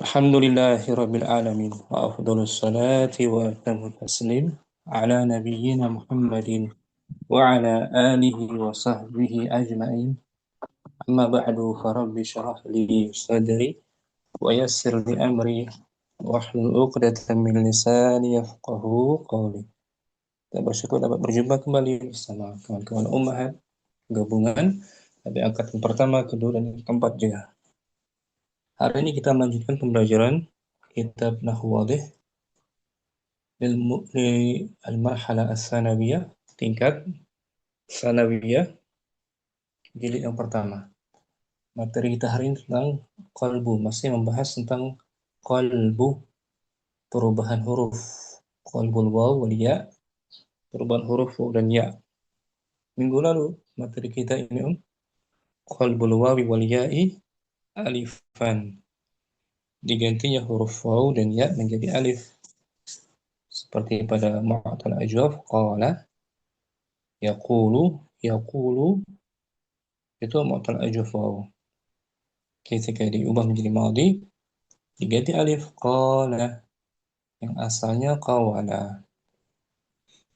Alhamdulillahirabbil alamin wa afdhalus salati wa atamut taslim ala nabiyyina Muhammadin wa ala alihi wa sahbihi ajma'in. Amma ba'du fa rabbi shrah li sadri wa yassir li amri wahlul 'uqdatam min lisani yafqahu qawli. Kita bersyukur dapat berjumpa kembali bersama kawan-kawan Ummahat gabungan dari angkatan pertama, kedua dan keempat juga. Hari ini kita melanjutkan pembelajaran kitab Nahwu Wadih al-marhala as-sanawiyah, tingkat sanawiyah, jilid yang pertama. Materi kita hari ini tentang qalbu, masih membahas tentang qalbu, perubahan huruf. Qalbul waw wal ya, perubahan huruf waw dan ya. Minggu lalu materi kita ini qalbul wawi wal ya'i alifan. Digantinya huruf waw dan ya menjadi alif. Seperti pada mu'tal ajwaf, qala, yaqulu, yaqulu, itu mu'tal ajwaf waw. Ketika diubah menjadi madhi, diganti alif, qala, yang asalnya qawala.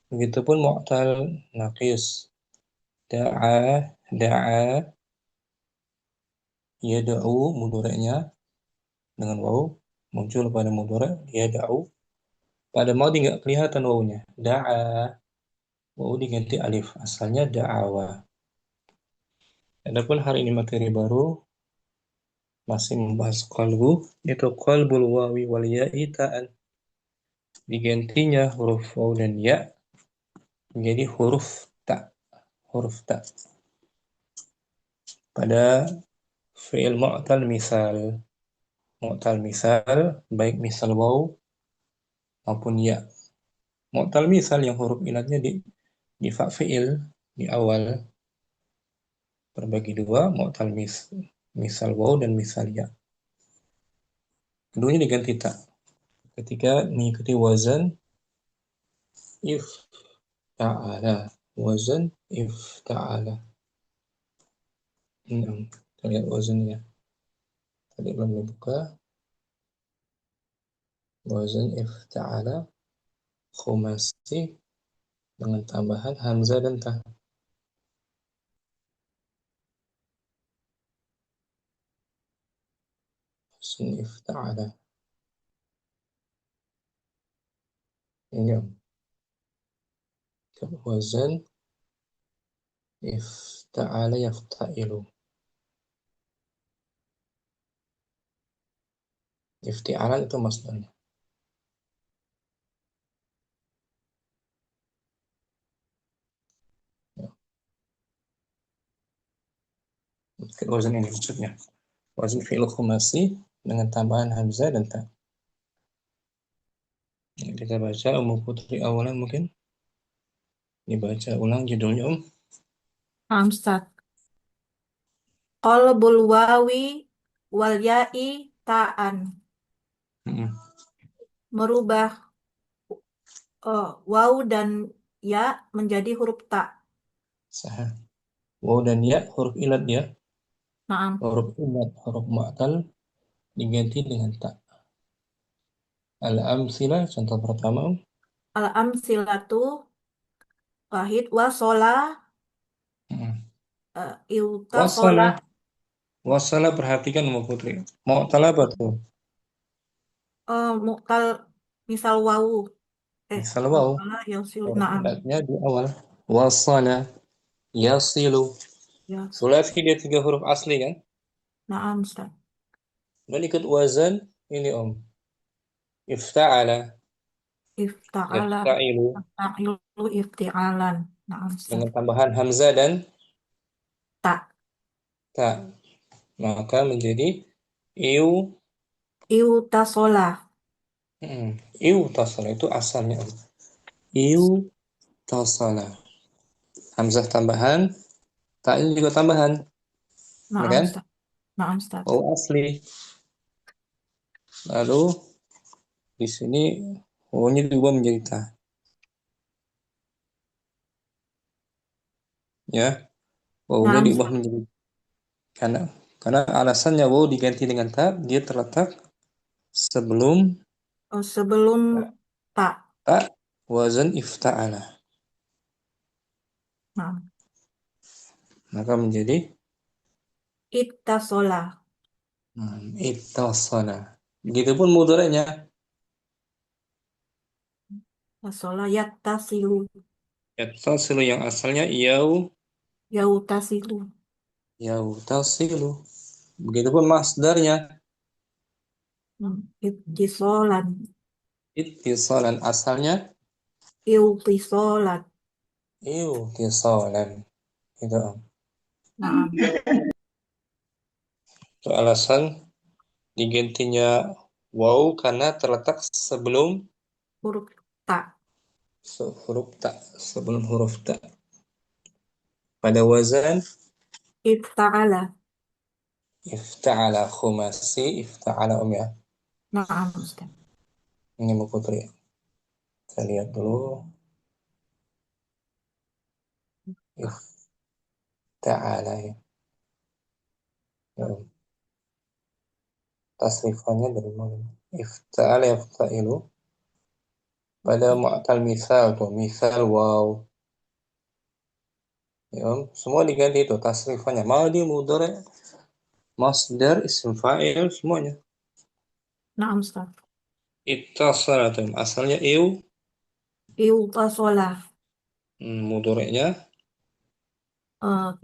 Begitupun mu'tal naqis, da'a, da'a, yada'u, mudhari'nya dengan waw, muncul pada mudhari' yada'u. Pada madhi nggak kelihatan wawnya, da'a, waw diganti alif, asalnya da'awa. Adapun hari ini materi baru masih membahas qalbu, itu qalbul wawi wal ya'i ta'an. Digantinya huruf waw dan ya menjadi huruf ta, huruf ta. Pada fi'il mu'tal misal, baik misal waw maupun ya. Mu'tal misal yang huruf ilatnya di fa fi'il di awal terbagi dua, mu'tal misal waw dan misal ya. Keduanya diganti ta ketika mengikuti wazan if ta'ala, wazan if ta'ala. Kita lihat wazannya. Tadi belum dibuka. Wazan if ta'ala khumasi dengan tambahan hamzah dan ta. Wazan if ta'ala. Ini wazan if ta'ala yafta'ilu. Ifti'alan itu masdarnya. Ya. Wazan ini maksudnya. Wazan fi'il khumasi dengan tambahan hamzah dan ta. Ya, kita baca Putri awalan mungkin. Dibaca ulang judulnya Ustaz. Qalbul wawi wal ya'i ta'an. Hmm. Merubah waw dan ya menjadi huruf ta. Sah. Waw dan ya huruf ilat ya. Naam. Huruf ilat, huruf mu'tal diganti dengan ta. Al-amsilah contoh pertama. Al-amsilatu wahid wasola Hmm. iuta sola Wassalah. Wassalah perhatikan Mbak Putri. Mu'tal apa tuh? mu'tal misal wawu Misal waw. wasola yasil Huruf naam ilatnya di awal. Wassalah. Yasilu. ya Sulasi dia 3 huruf asli kan? naam Ustaz. Dan ikut wazan ini Ifta'ala. Ifta'ala Yafta'ilu. ta'ilu ifti'alan naam Ustaz. Dengan tambahan hamzah dan Ta ta. Maka menjadi iu. iuta sola Iu tasala itu asalnya. Iu tasala. Hamzah tambahan. Ta ini juga tambahan. Ya naam kan? Ustaz. Naam Ustaz. Oh asli. Lalu di sini O-nya diubah menjadi ta. Ya. O-nya Naam diubah Ustaz. menjadi karena alasannya wow diganti dengan ta, dia terletak sebelum Sebelum tak. ta wazan ifta'ala. Nah, Maka menjadi ittasola. ittasala. Begitupun mudhari'nya. Tasola yattasilu. Yattasilu yang asalnya Yautasilu. yautasilu. Begitupun masdarnya. Ittisolan. Ittisalan asalnya Iutisolan. iutisalan. Itu. Nah, Itu alasan digantinya waw karena terletak sebelum huruf tak. huruf ta, sebelum huruf ta. Pada wazan Ifta'ala. ifta'ala khumasi, ifta'ala ya. Nah, Ustaz. Ini Bu Putri. Kita lihat dulu. Ifta'ala ya. Ya, tasrifannya dari mana? Ifta'ala yafta'ilu. Pada mu'tal misal tuh, misal waw. Ya, semua diganti itu tasrifannya. Madi, mudhari, masdar, isim fa'il semuanya. Nah, Ustaz. Ittasalatum asalnya Iutasola. mudhari'nya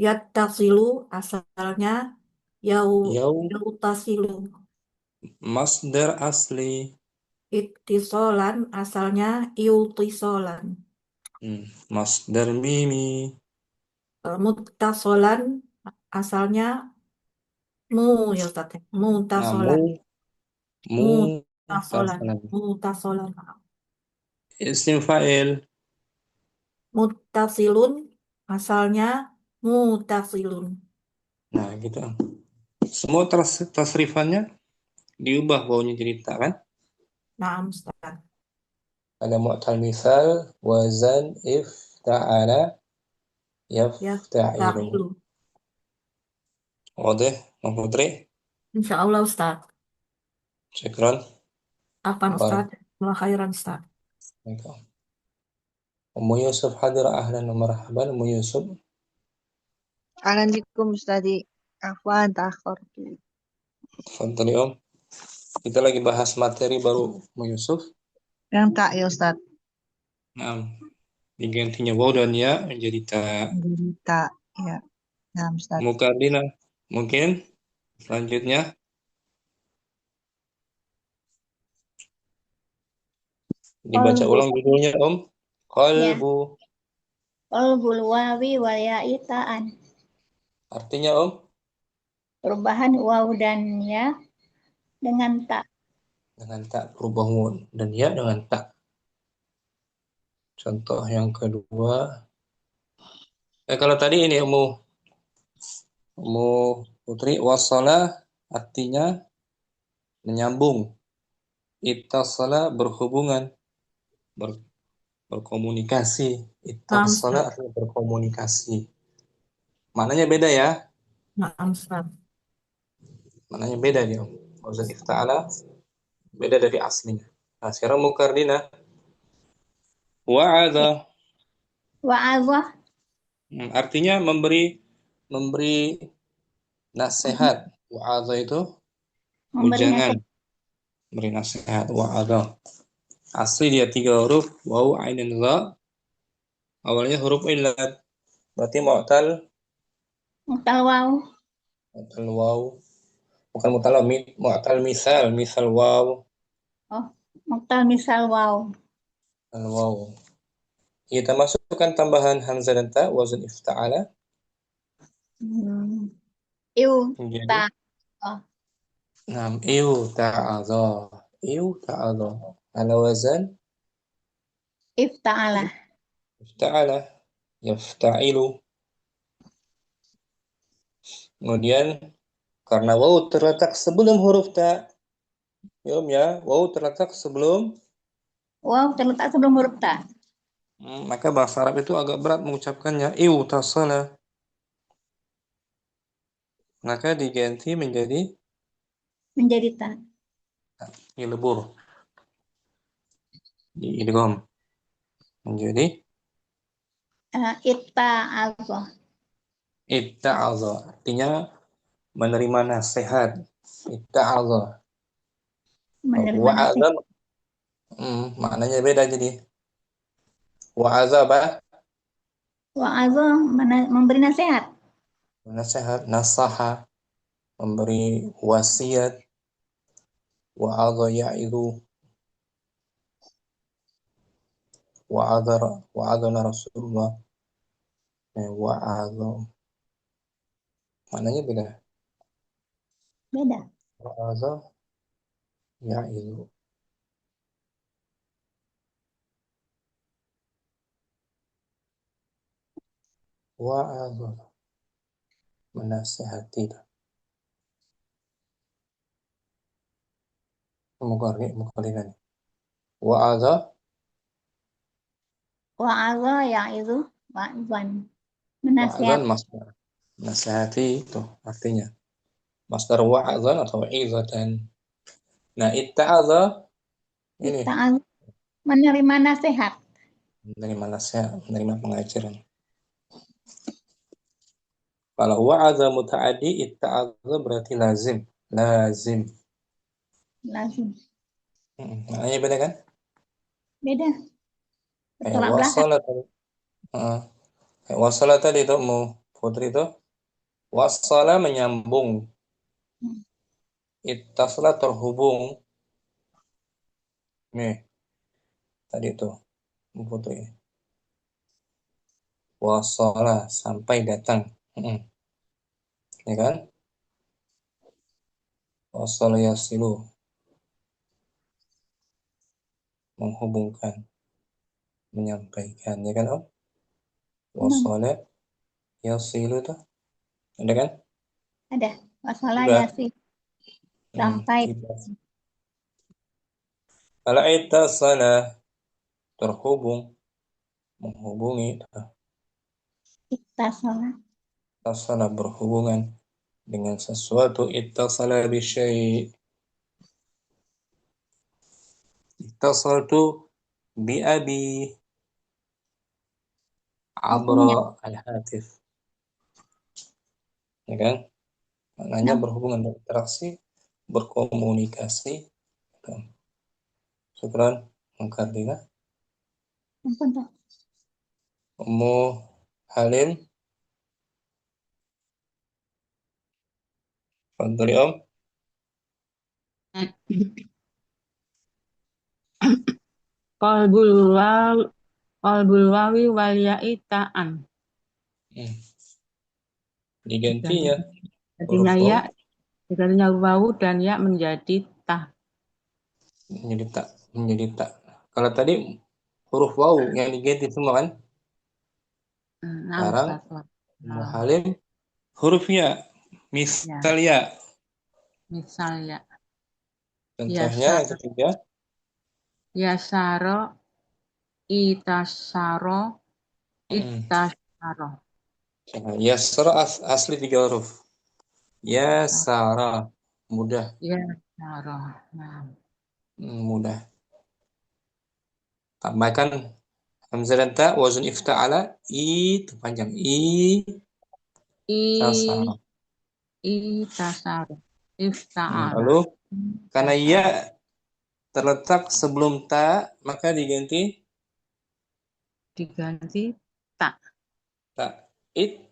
Yattasilu asalnya yau yau, yautasilu. masdar asli. Ittisolan asalnya iutisolan. Masdar mimi. Muttasolan asalnya mu ya Ustaz. Namu Muttasolan. Muttasolan. mutasalan. Muttasolan. Isim fa'il. Muttasilun asalnya muttasilun. Nah, gitu. Semua tasrifannya diubah baunya jadi tak kan? Nah, Ustaz. Ada mu'tal misal, wazan, ifta'ala, Ya, yafta'ilu. ta'ilu. Wadah, Bang Putri. Insya Allah Ustaz. Syukran. Afan Ustaz. Barakallahu. Mulai khairan Ustaz. Ummu Yusuf hadir ahlan wa marhaban. Ummu Yusuf. أهلا بكم أستاذي عفوا تأخرت. Fadhali Om. Kita lagi bahas materi baru Ummu Yusuf. Yang tak ya Ustaz. Nah, digantinya waw dan ya menjadi ta. Jadi tak ya. Nah Ustaz. Mukadina mungkin selanjutnya dibaca Qalbu ulang judulnya Om. ya, Qalbu. qalbul wawi wal ya'i ta'an. Artinya Om Perubahan waw dan ya dengan tak. dengan tak berubah waw dan ya dengan tak. Contoh yang kedua. Kalau tadi ini Ummu Putri wasala artinya menyambung. Ittasala berhubungan, berkomunikasi. Nah, Ittasala Ustaz. artinya berkomunikasi. Maknanya beda ya. Nah, Ustaz. Maknanya beda dia. Wazan ifta'ala beda dari aslinya. Nah, sekarang mukardina wa'adha. Wa'adhah Artinya memberi nasihat. Wa'adha itu memberi ujangan, nasihat. memberi nasihat. Wa'adha. Asli dia 3 huruf, waw, ain, dha. Awalnya huruf illat. Berarti mu'tal Mutal waw. waw. Bukan mu'tal waw, mu'tal misal waw. Oh, mutal misal waw. Waw. Kita masukkan tambahan hamzah dan ta, wazan ifta'ala. Iu Jadi, ta. Oh, ta'adha. Ta'adha. Ala wazan ifta'ala. ifta'ala. Yafta'ilu. Kemudian, karena waw terletak sebelum huruf ta. Ya, waw terletak sebelum. Waw terletak sebelum huruf ta. Maka bahasa Arab itu agak berat mengucapkannya. Iutasala. Maka diganti menjadi Menjadi ta. dilebur, diidgham menjadi Itta'adha. itta'adha, artinya menerima nasihat. Itta'adha. Menerima nasihat. Wa'adha, maknanya beda jadi. Wa'adha apa? Wa'adha memberi nasihat. Nasihat, nasaha, memberi wasiat. Wa'adha ya'idhu, wa'adhana Rasulullah. Wa'adha, maknanya beda. Beda. Wa'adha ya'idhu. Wa'adha, menasihati. Mukalikan. Wa'adha, Wa'adha ya'idhu wa'idhan. wa'adhan Menasihat. masdar. Nasihati itu artinya. Masdar wa'adhan atau izatan. Nah, itta'adha ini Itta'adha. Menerima nasihat. menerima nasihat, menerima pengajaran. Kalau wa'adha muta'addi, itta'adha berarti lazim. Lazim. Lazim. Maknanya beda kan? Beda. Kayak Tolak belakang. wasala tadi. Kayak wasala tadi itu mau putri itu. Wasala menyambung. Ittasala terhubung. Nih, tadi itu putri. Wasala sampai datang. Ya kan? Wasala yasilu, menghubungkan, menyampaikan. Ya kan, Om? Wasala yasilu itu. Ada kan? Ada. Wassalah Udah. yasih. Sampai. Kalau ittasala terhubung, menghubungi, Ittasala. ittasala berhubungan dengan sesuatu, ittasala bisyai'. Ittasaltu bi abi abra al-hatif. Ya kan? Maknanya berhubungan, berinteraksi, berkomunikasi. Syukran, Mengkardina. Ummu Halim. Fadhali Om. Qalbul wawi wal ya'i ta'an. Digantinya Jadinya huruf ya, jadinya wawu dan ya menjadi ta. menjadi tak. Kalau tadi huruf wawu yang diganti semua kan? Sekarang Ummu Halim hurufnya misal ya. Misal ya. Contohnya yang ketiga. Yasaro, itasaro, itasaro. Yasra asli 3 huruf. Yasara, mudah. Yasaro. Mudah. Tambahkan hamzah dan ta, wazn ifta'ala, itu panjang. Tasara. Itasaro. Ifta'ala. Lalu karena ya terletak sebelum ta, maka diganti ta. It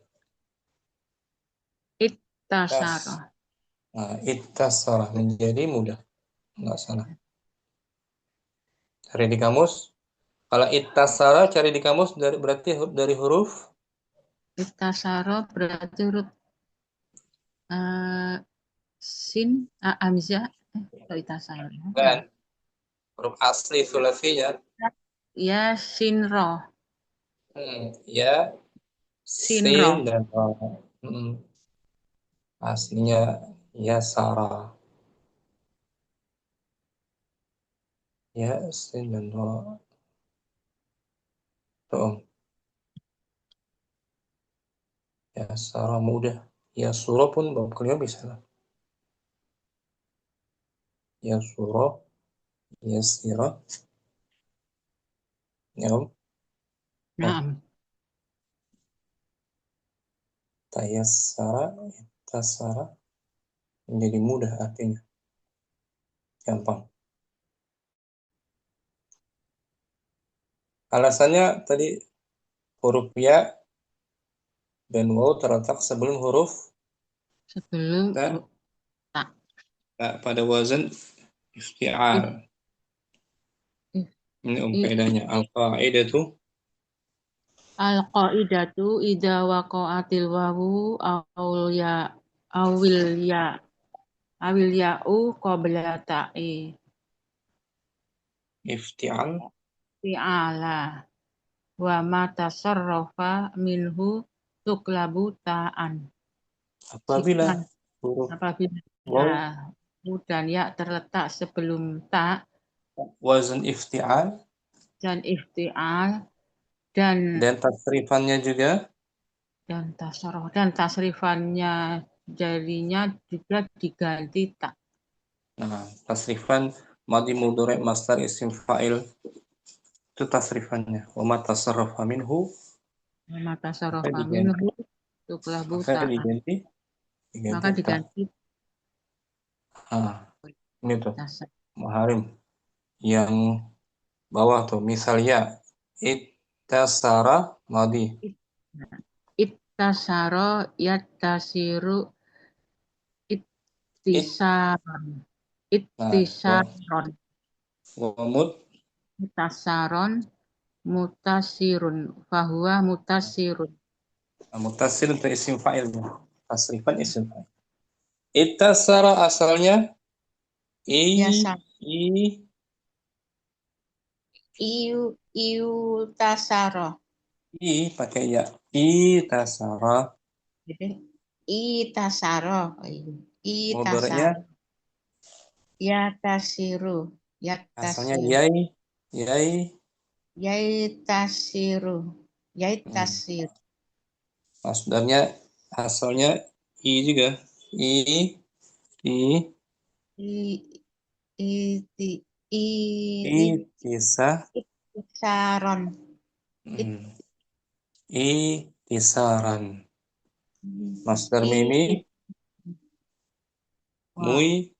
Tasaro. Ittasara menjadi mudah. Enggak salah. Cari di kamus. Kalau ittasara cari di kamus berarti dari huruf Ittasaro berarti huruf sin, hamzah, ittasaro. kan huruf asli sulasinya. Ya sin ro. Ya Sin sin ro. dan ro. Aslinya ya Sarah. Ya sin dan ro. Tuh. Ya Sarah mudah. Ya surah pun bab kuliah bisa lah. yasura, yasira. Ya, Naam. tayassara, tasara, menjadi mudah artinya, gampang. Alasannya tadi huruf ya dan waw terletak sebelum huruf Sebelum ta, tak. pada wazan ifti'al. If- Ini if- faedahnya. Al-qa'idatu Al-qaidatu idza waqa'atil wawu awil ya awil ya'u qabla ta'i ifti'al fi'ala wa ma tasarrafa minhu tuklabu ta'an. apabila Jika huruf apabila waw wawu dan ya terletak sebelum ta wazan ifti'al dan iftial dan dan tasrifannya juga tasarruf dan tasrifannya jadinya juga diganti tak. nah, tasrifan madhi mudhari' masdar isim fa'il itu tasrifannya. Wa ma tasarrafa minhu Ma maka tasarrafa diganti minhu tuklabu maka ta'an. diganti Maka ta. diganti Ini tuh tasar. Muharim yang bawah tuh misalnya ittasara madhi Ittasaro yattasiru ittisaron. nah Ittisaron. wamud Mutasaron mutasirun. Fahuwa mutasirun. mutasil untuk isim fa'ilnya tasrifan isim fa'il ittasara asalnya Biasa. i Iu tasaro. pakai ya ittasara Itasaro. mudhari'nya Itasaro. Yatasiru. asalnya Yatasiru. yai Yaitasiru. Yaitasiru. masdarnya asalnya i juga i i I, iti, i, itisa itisaron. itisaran masdar mimi Wah. muy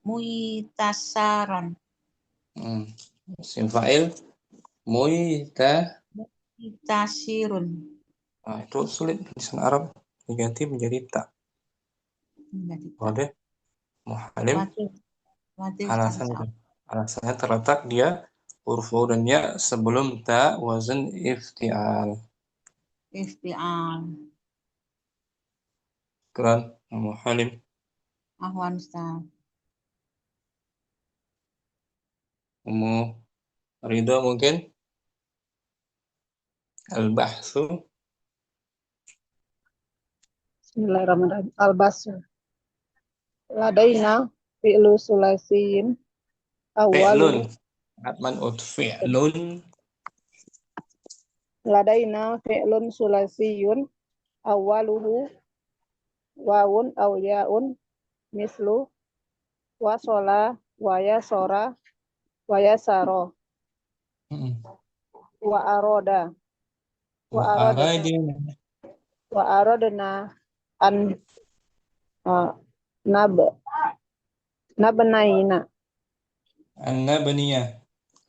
Muy tasaron. isim fa'il muy Tasirun. nah, itu sulit tulisan Arab diganti menjadi ta. Wadah Muhalim Mati alasan alasannya terletak dia huruf waw dan ya sebelum ta wazan iftial. Iftial. Keren Muhalim. Ahwan Ustaz. Ummu Ridho mungkin al-bahsu Bismillahirrahmanirrahim. Al-Basr. Ladaina fi'lu sulasiyin fi'lun awwalu. atman ut fi'lun Ladaina fi'lun sulasiyun awwaluhu wawun aw ya'un mislu wasola wa yasora wa yasaro wa aroda wa arodana wa arodana an nabnaina an-nabniyah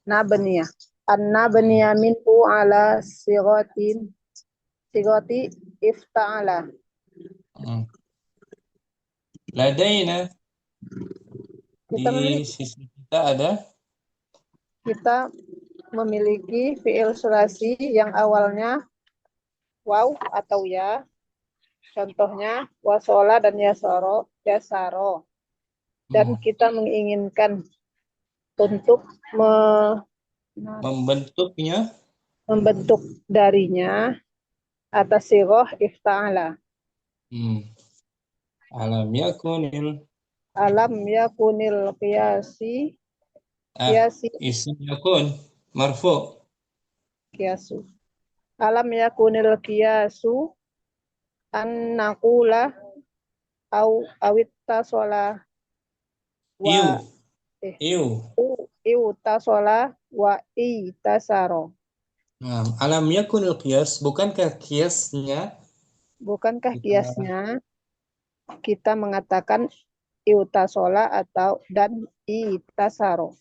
nabniya an-nabniya minhu ala sigoti ifta'ala. Ladaina Kita di sisi kita ada memiliki fi'il sulasi yang awalnya waw atau ya. Contohnya wasola dan yasaro. Dan kita menginginkan untuk membentuk darinya atas siroh ifta'ala. Alam yakunil qiyasi isim yakun marfu kiasu. Alam yakunil qiyasu an naqula awittasola wa Iu. eh, Iu. iwtasola wa itasaro. Nah, alam yakunil qiyas, bukankah kiasnya Bukankah kita kiasnya kita mengatakan iwtasola atau dan itasaro?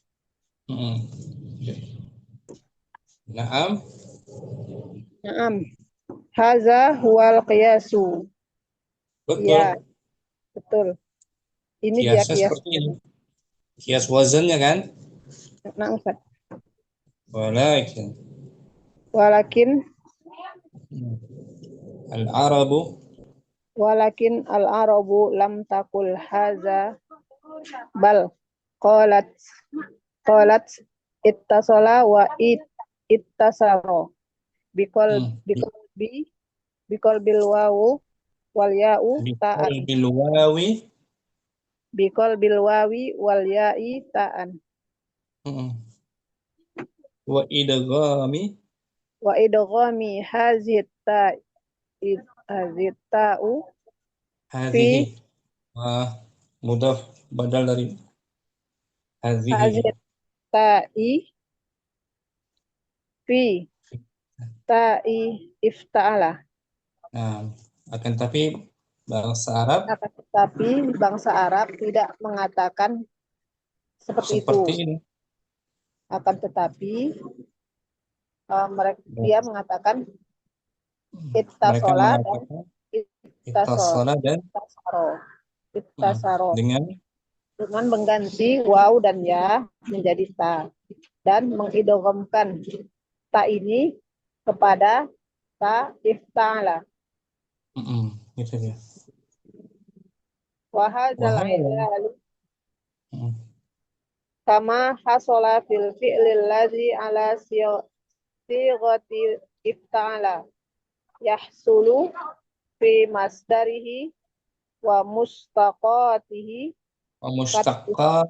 Mm-mm. Naam. Naam. Haza huwal qiyasu. Betul. Ya, betul. Ini dia Kiasnya kias. seperti ini. Kias wazannya kan? Nah, Ustaz. Walakin Walakin al-Arabu al-Arabu lam takul haza bal qalat ittasala wa ittasaro hmm, bikol bil wawu wal ya'u ta'an biqalbil wawi bikol bil wawi wal ya'i ta'an hmm, wa idghami wa idghami hazit ta'u hadhihi fi mudhaf badal dari hadhihi. hazit ta'i fi ta'i ifta'ala. Nah, akan tapi bahasa Arab Akan tetapi bangsa Arab tidak mengatakan seperti seperti itu. ini. Akan tetapi dia mengatakan Mereka ittasola dan mengatakan ittasoro ittasala dan ittasaro dengan dengan mengganti waw dan ya menjadi ta dan mengidghamkan ta ini kepada ta ifta'ala. gitu dia. Wa hadzal Wahai i'lalu kama hasola fil fi'lil ladzi ala sighati ifta'ala yahsulu fi masdarihi wa mustaqatihi wa mushtaqat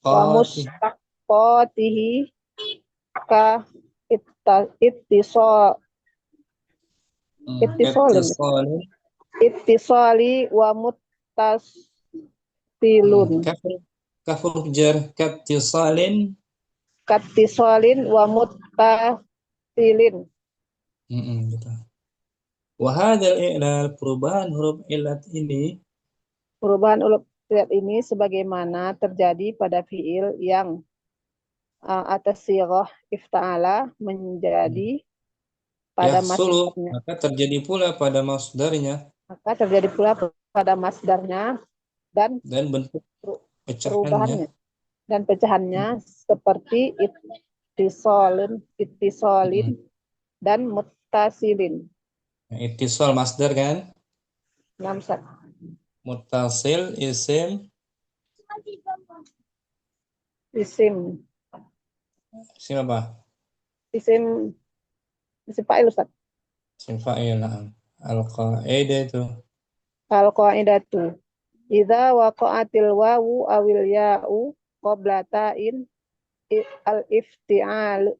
wa mushtaqati mustaqatihi ka ittisalin ittisali wa muttasilun kafur jar kattisalin kattisalin wa muttasilin. gitu. Wa hadzal i'lal, perubahan huruf ilat ini Perubahan huruf ilat ini sebagaimana terjadi pada fiil yang atas sighah ifta'ala menjadi pada yahsulu, masdarnya. maka terjadi pula pada masdarnya Maka terjadi pula pada masdarnya dan bentuk pecahannya. perubahannya dan pecahannya seperti ittisolin dan muttasilin. Ittisal masdar kan? Namsat. Muttasil isim apa? Isim fa'il Ustaz. Isim fa'il. Al-qaidah itu. Al-qaidatu idza waqa'atil wawu awil ya'u qabla ta'in al-ifti'alu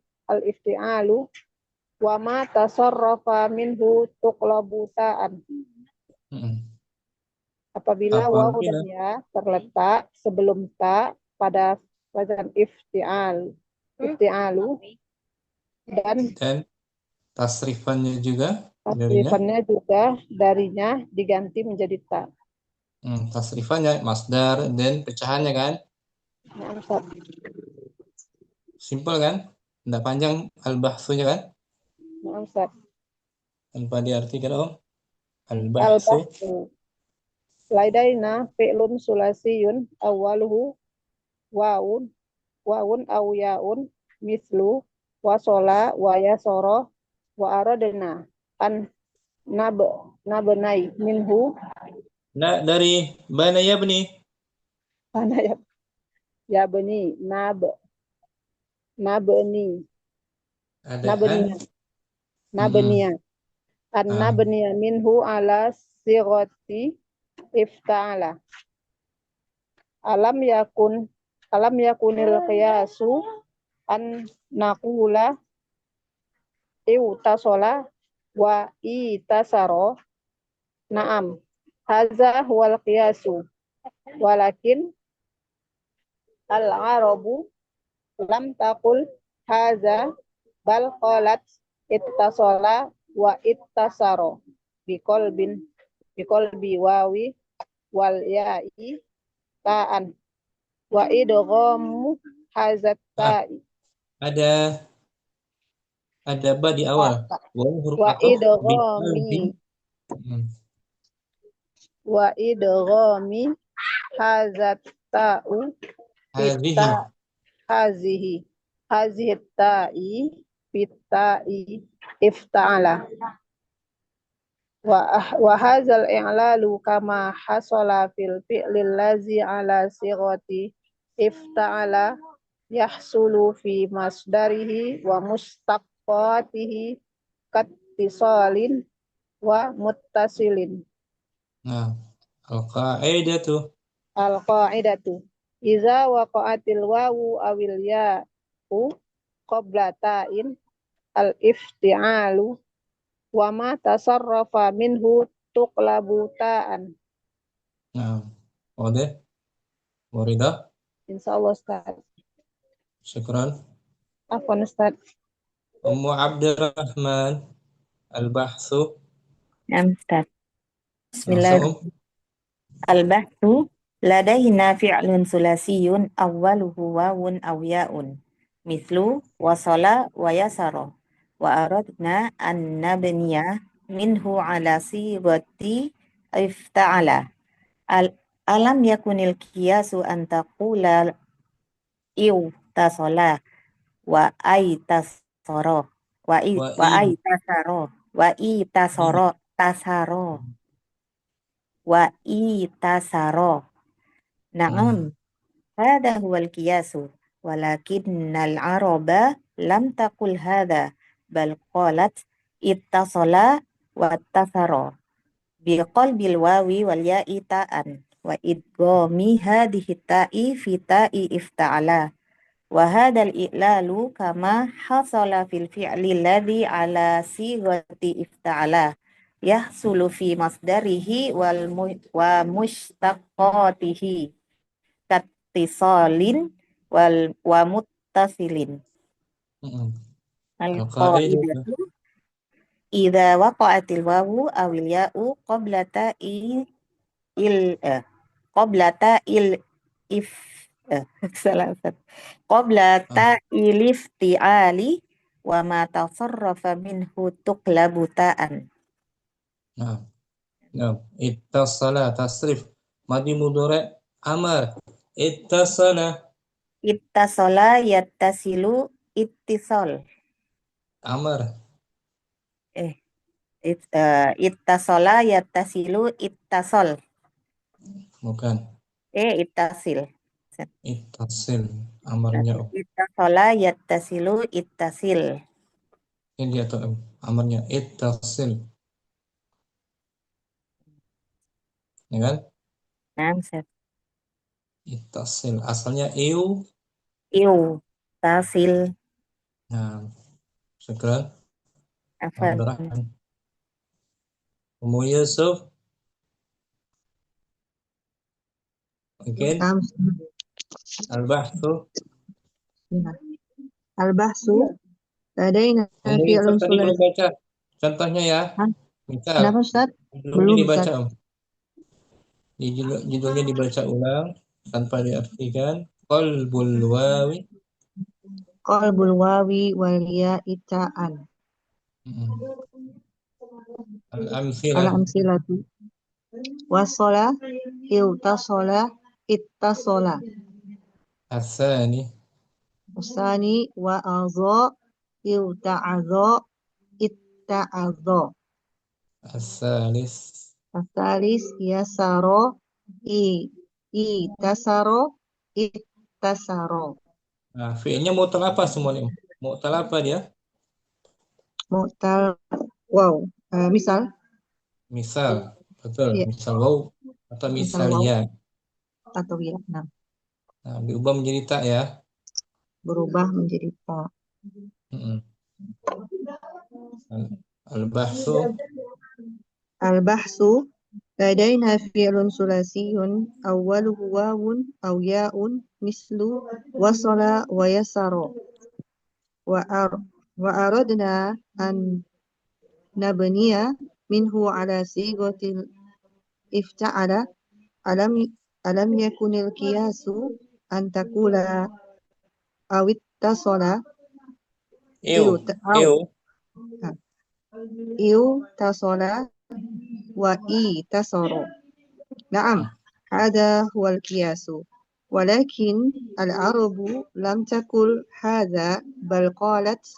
wa ma tasarrafa minhu tuqlabu ta'an. Apabila wawu dan ya terletak sebelum ta pada wazan ifti'alu dan tasrifannya juga darinya diganti menjadi ta. Tasrifannya masdar dan pecahannya kan? Simpel kan? Tidak panjang al-bahsunya kan? Tanpa diartikan al-bahsu. Laidaina fi'lun sulasiyun awwaluhu wawun aw yaun mislu wasola wa yasara wa aradna an nabnai minhu. Nah, dari bana yabni. Bana yabni nabniya an nabniya minhu ala sighati ifta'ala. Alam yakunil qiyasu an naqula iwtasola wa itasaro. Naam. Hadza huwal qiyasu. Walakin al-arabu lam taqul hadza bal qalat ittasala wa ittasaro biqolbi wawi wal ya'i ta'an wa idghamu hazat ta'i Ada ba di awal. Waw huruf wa ataf idghami wa idghami hazat ta'u hadhihi hazihi ta'i fita'i ifta'ala wa hadzal i'lalu kama hasala fil fi'lil ladzi ala sighati ifta'ala yahsulu fi masdarihi wa mustaqqatihi kattisalin wa muttasilin. Nah, al-qa'idatu Al-qa'idatu iza waqa'atil wawu awil ya'u qabla ta'in al-ifti'alu wa ma tasarrafa minhu tuqlabu ta'an. Nah, wadah Muridah Insyaallah Ustaz. syukran. Afwan Ustaz. Ummu Abdurrahman al-bahthu Ustaz. langsung Al-bahthu ladaina fi'lun sulasiyun awwaluhu wawun aw ya'un mithlu wasala wa yasara wa aradna an nabniya minhu ala sighati ifta'ala alam yakunil qiyasu an taqula tasala wa tasara wa tasaro wa tasaro. Na'am, hada huwal qiyasu walakinnal araba lam taqul hada bal qalat ittasala wa tasara biqalbil wawi wal ya'i ta'an wa idghami hadhihi ta'i fi ta'i ifta'ala wa hadal i'lalu kama hasala fil fi'li alladhi ala sighati ifta'ala yahsulu fi masdarihi wa mushtaqqatihi kattisalin wa muttasilin. Al-qa'idatu idza waqa'atil wawu awil ya'u qabla ta'il qabla ta'il ifti'ali wa ma tasarrafa minhu tuqlabu ta'an. Nah, ittasala tasrif madi mudhari amar ittasala Yattasilu ittisal. amar Ittasala yattasilu ittasal. bukan Ittasil. ittasil amarnya Ittasala yattasilu ittasil. ini dia tuh amarnya ittasil ya kan ittasil asalnya iu tasil. nah syukran Afwan. Abdurrahman Ummu Yusuf mungkin al-bahthu Al-bahsu ladaina Ummu fi'lun Yusuf tadi belum sulasi. baca contohnya ya misal Kenapa Ustaz? judulnya Belum, dibaca Ustaz. Om. Judulnya dibaca ulang tanpa diartikan qalbul wawi Qalbul wawi wal ya'i ta'an. al-amsilah Al-amsilatu wasala iltasala ittasala asani usani wa adha ilta'adha itta'adha asalis asalis yasaro tasaro ittasaro. nah fi'ilnya mu'tal apa semuanya Om? Mu'tal apa dia Mu'tal misal betul ya, misal waw atau misal waw ya atau ya. Nah, diubah menjadi tak ya berubah menjadi ta. al-bahsu Al-bahsu لدينا فعل ثلاثي أوله واو أو ياء مثل وصل ويسر وأردنا أن نبني منه على صيغة افتعل ألم يكن القياس أن تقول أو اتصل إيو أو اتصل واتصل. نعم، هذا هو القياس، ولكن العرب لم تقل هذا بل قالت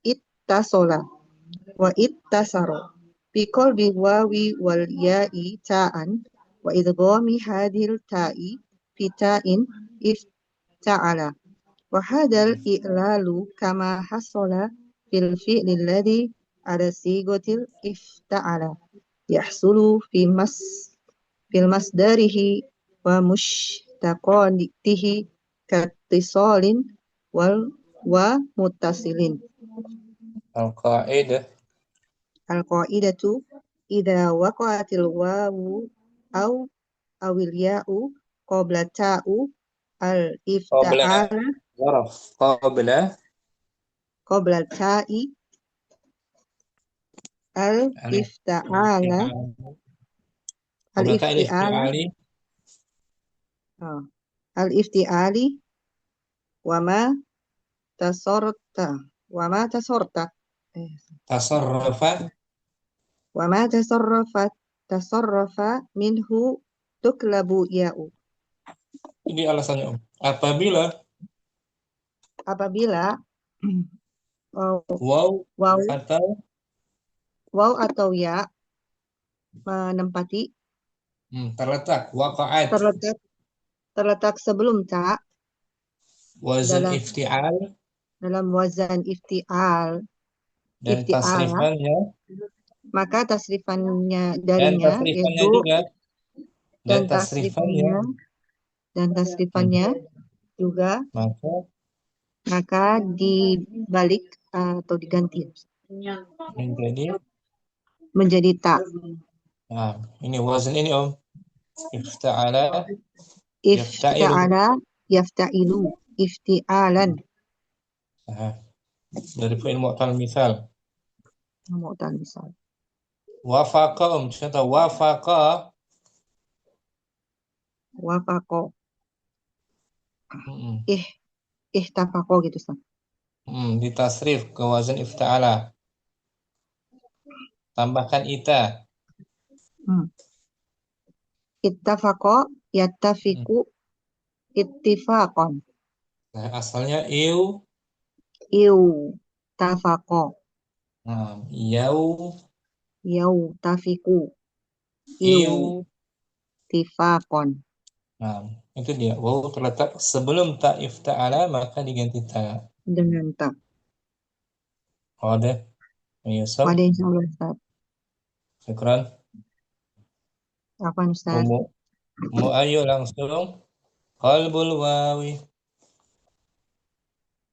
اتصل واتصل بقلب الواو والياء تاء وإدغام هذه التاء في تاء افتعل، وهذا الإعلال كما حصل في الفعل الذي على صيغة الافتعل يحصل في مصدره ومشتقاته كاتصال ومتصل. القاعدة إذا وقعت الواو أو الياء قبل تاء الافتعال ظرف قبل التاء الافتعال قبل تاء الافتعال الافتعال وما تصرت وما تصرف منه تقلب ياء. Ini alasannya Om. Apabila waw atau ya menempati terletak sebelum ta wazan ifti'al dalam wazan ifti'al dan tasrifannya maka tasrifannya darinya yaitu dan tasrifannya juga maka dibalik atau diganti menjadi ta. Nah, ini wazan ini Om. Ifta'ala yafta'ilu ifti'alan. Dari fi'il mu'tal misal. Misal. Wafaqa Om, contoh wafaqa. Ihtafaqo gitu Ustaz. Ditasrif ke wazan ifta'ala. Tambahkan ita. Ittafaqo yattafiqu ittifaqon. Nah, asalnya iu tafaqo. Yau tafiqu. Iu tifaqon. Nah, itu dia. Waw terletak sebelum ta ifta'ala maka diganti ta. Dengan ta. Ada. Yusuf. Ada insyaallah Ustaz. Syukran. Apa Ustaz? Ayo langsung. Qalbul wawi.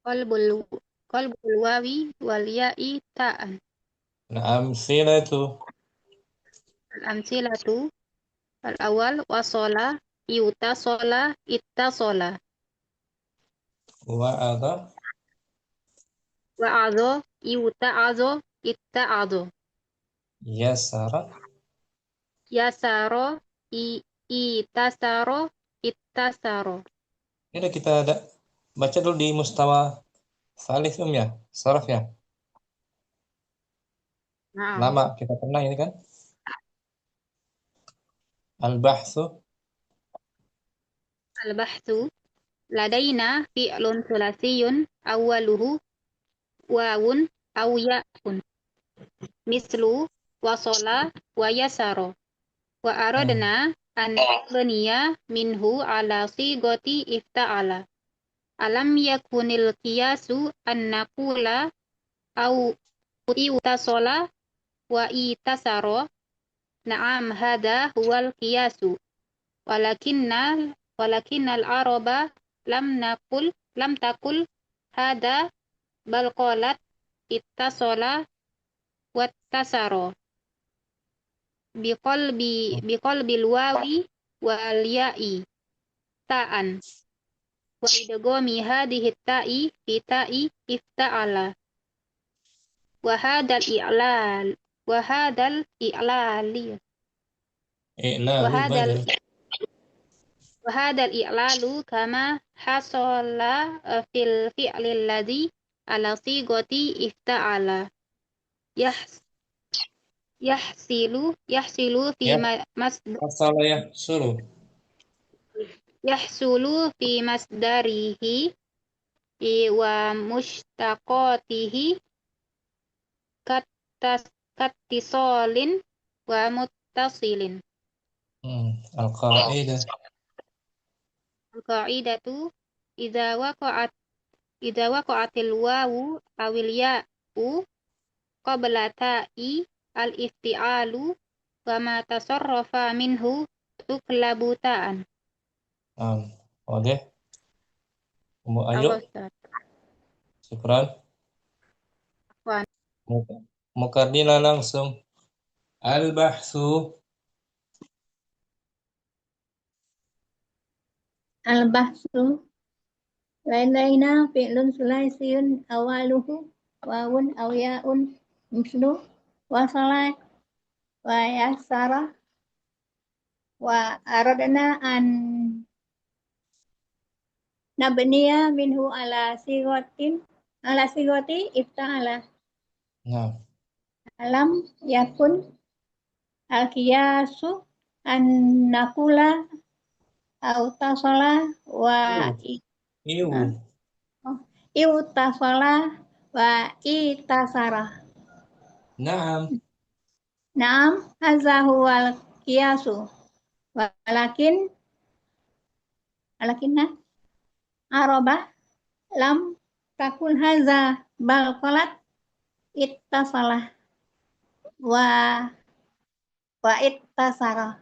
Qalbul wawi wal ya'i ta'an. Al-amsilatu. Al-awwal wasala yutasola ittasola. Wa'adha yuta'adha itta'adha. Yasara itasaro ittasaro. Ini kita baca dulu di mustawa salih ya, saraf ya. Nah. Lama kita pernah ini kan. Al-bahthu ladaina fi'lun thulathiyun awwaluhu wawun aw ya'un mislu wasala wa yasara wa aradna an nabniya minhu ala sigati ifta'ala alam yakunil qiyasu an naqula aw itasala wa itasara. Na'am, hada huwal qiyasu walakinnal araba lam takul hada bal qalat ittasala wattasara. biqalbil wawi wal ya'i ta'an wa idghami hadhihi ta'i fi ta'i ifta'ala wa hadal i'lali I'lalu wa hadal badal. i'lalu kama hasala fil fi'li alladhi ala sigati ifta'ala Yahs- yahsilu fi Ya, masdar asal ya, suruh. yahsulu fi masdarihi wa mushtaqatihi kattisolin wa muttasilin. Al-qaidah. Al-qa'idatu idza waqa'atil wawu awil ya'u qabla ta'i al-ifti'alu wa ma tasarrafa minhu tuklabu ta'an. Oke. Ayo, Ustaz. syukran. Afwan. Mukardina langsung. Al-bahsu. Al-bahsu. Ladaina fi'lun sulaisiyun awaluhu wawun aw ya'un mislu wasala wa yasara wa aradna an nabniya minhu ala sigoti ifta'ala Nah, alam yakun al-qiyasu an nakula au tasala wa iu. iutasala wa itasara. Naam. Naam, hadza huwal qiyasu. Walakinna arabah lam takun hadza bal qalat ittasalah wa ittasara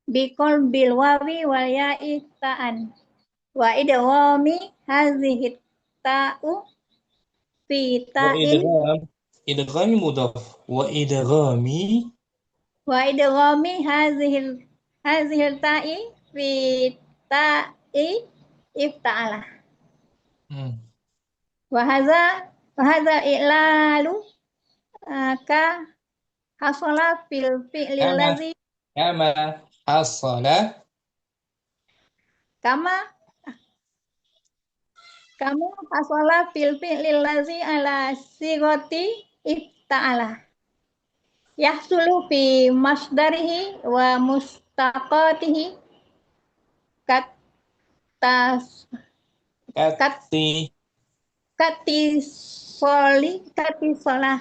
biqol bil wawi wal ya'i ta'an wa idghami hadhihi ta'u fi ta'in Idghami mudhaf. Wa idghami. wa idghami hadhihi ta'i fi ta'i ifta'ala wa hadza i'lalu ka hasala fil fi'li allazi Kama hasala. kama hasala fil fi'li allazi ala sigoti ifta'ala yahsulu fi masdarihi wa mustaqatihi kat solah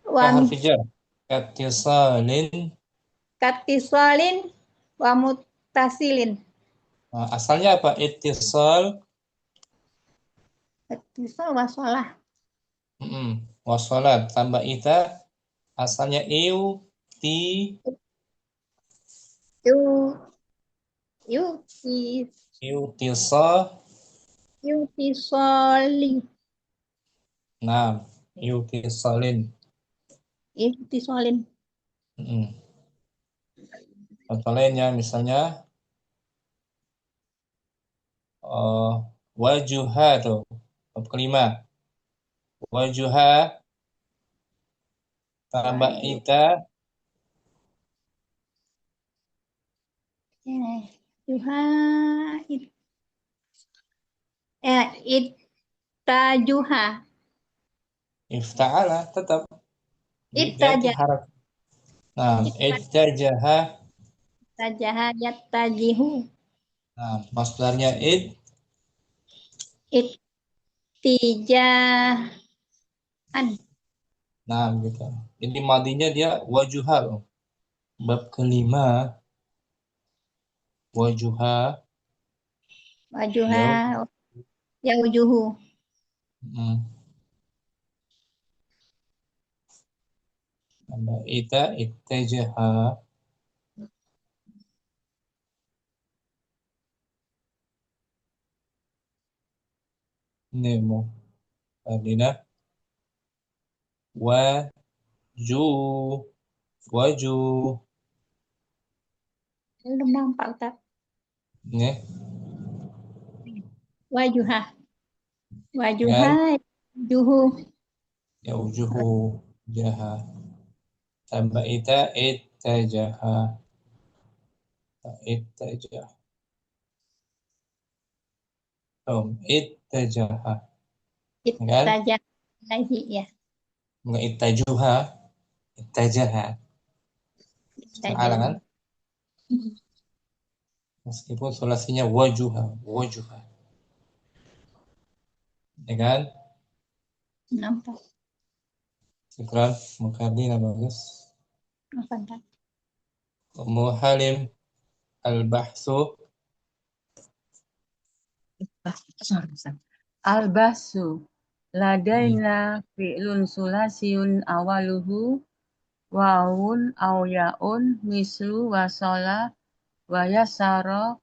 wa Harfi jar. katisolin wa muttasilin. Asalnya apa? Ittisal. Ittisal wasolah. Wasolat. Tambah ita. Asalnya Iutisoli. Nah, iutisolin. Contoh lainnya misalnya wajuha tuh. Bab kelima. Wajuha tambah ita. Ittajuha. Ifta'ala tetap. Ittaja. Nah, ittajaha. Ittajaha yattajihu. Nah, masdarnya Ittijahan. Nah, gitu. Ini madinya dia wajuha loh. Bab kelima. Wajuha. Yaujuhu. Tambah ita ittajaha. Nemo. Adina. Waju. Belum nampak, Ustaz. Ya, Wajuha. kan? Wajuha. Juhu. Ya wujuhu. Jaha. Tambah ita ittajaha. Ittajaha. Ittajaha. Kan? Ittajah lagi ya. Enggak ittajuha. Ittajaha. Salah kan? Meskipun sulasinya wajuha. Wajuha. Ya kan? Nampak. Syukran. Mukadina bagus. Apa enggak? Ummu Halim. Al-bahsu. Al-basu ladaina fi'lun sulasiyun awaluhu wawun aw yaun mislu wasala wa yasara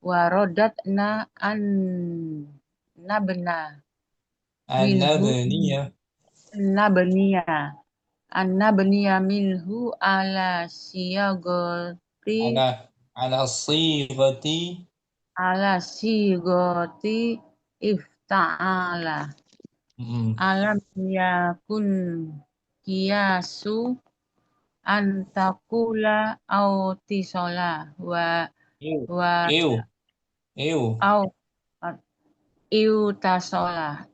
wa rodatna an nabna minhu An-nabniyah. nabniya an nabniya minhu ala siyagoti Ala sigati. ala sigoti ifta'ala alam yakun kiasu antakula au tisola Iu. wa Iu. Iu. au iutasola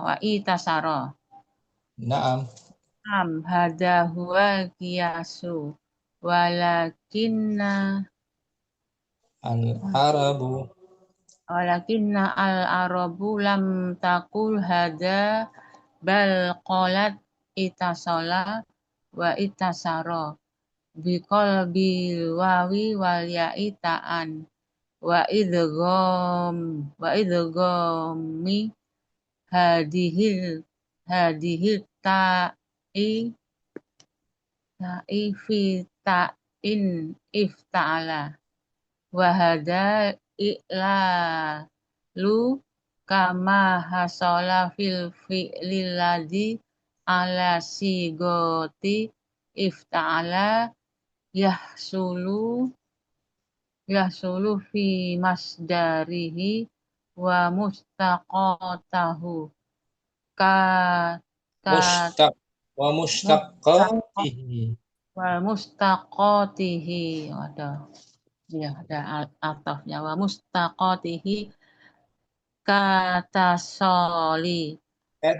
wa itasara Naam. hada huwa kiasu walakinna Al-arabu. al-arabu lam takul hada bal qalat itasola wa itasara biqalbi wawi wal ya'i ta'an wa idghami hadihil ta'i fi ta'in ifta'ala wa hada i'lalu kama hasala fil fi'lil ladzi ala sigoti ifta'ala yahsulu fi masdarihi wa mustaqatahu ka Mushtaq. Wa mushtaqatihi. wa mustaqatihi ada ya ada atafnya wa mustaqatihi katasoli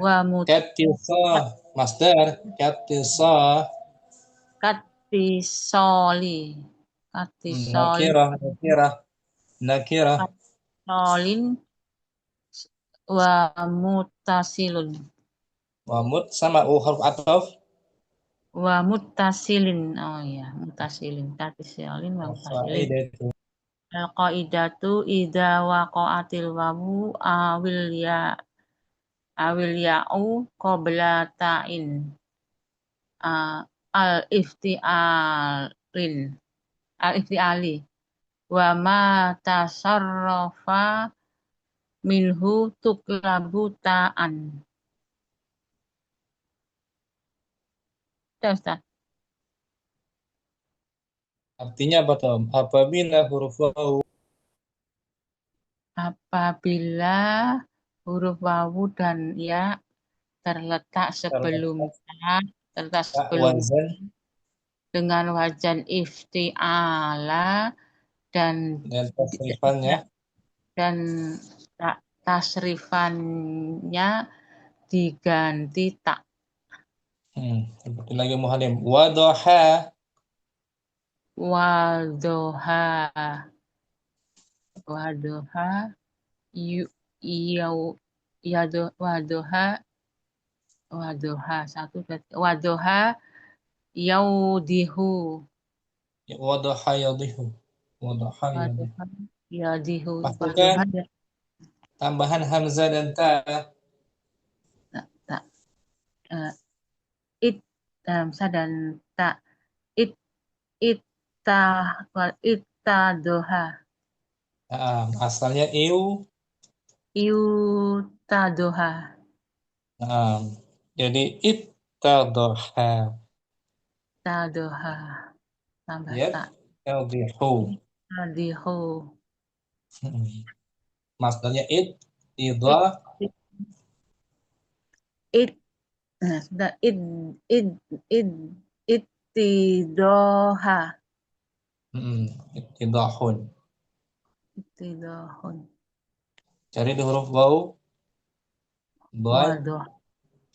wa Katisa. Masdar. Katisa. katisoli Nakirah. solin wa mutasilun Wa mut sama huruf ataf. wa mutasilin mutasilin katisolin wa mutasilin Faidatu. al-qaidatu idza waqa'atil wawu awil ya'u qabla ta'in al-ifti'ali wa ma tasarrafa minhu tuklabu ta'an. Ustaz. Artinya apa, Tom? Apabila huruf wawu Apabila huruf wawu dan ya terletak sebelum wazan dengan wajan ifti'ala dan tasrifannya dan tasrifannya diganti tak. Seperti lagi Muhalim. Wadoha. Wadoha satu wadoha yaudihu Wadoha yadihu. yadihu Pastikan tambahan hamzah dan ta. Hamzah dan ta ittadoha. Asalnya iu Iutadoha. Nah, jadi ittadoha. Tadoha. Tambah Ya, tak. tadihu. Tadihu. Masdarnya Id, id, id. Nah, sudah id, ittidoha. ittidahun. Ittidohun. Cari di huruf waw, dal, Wadoh.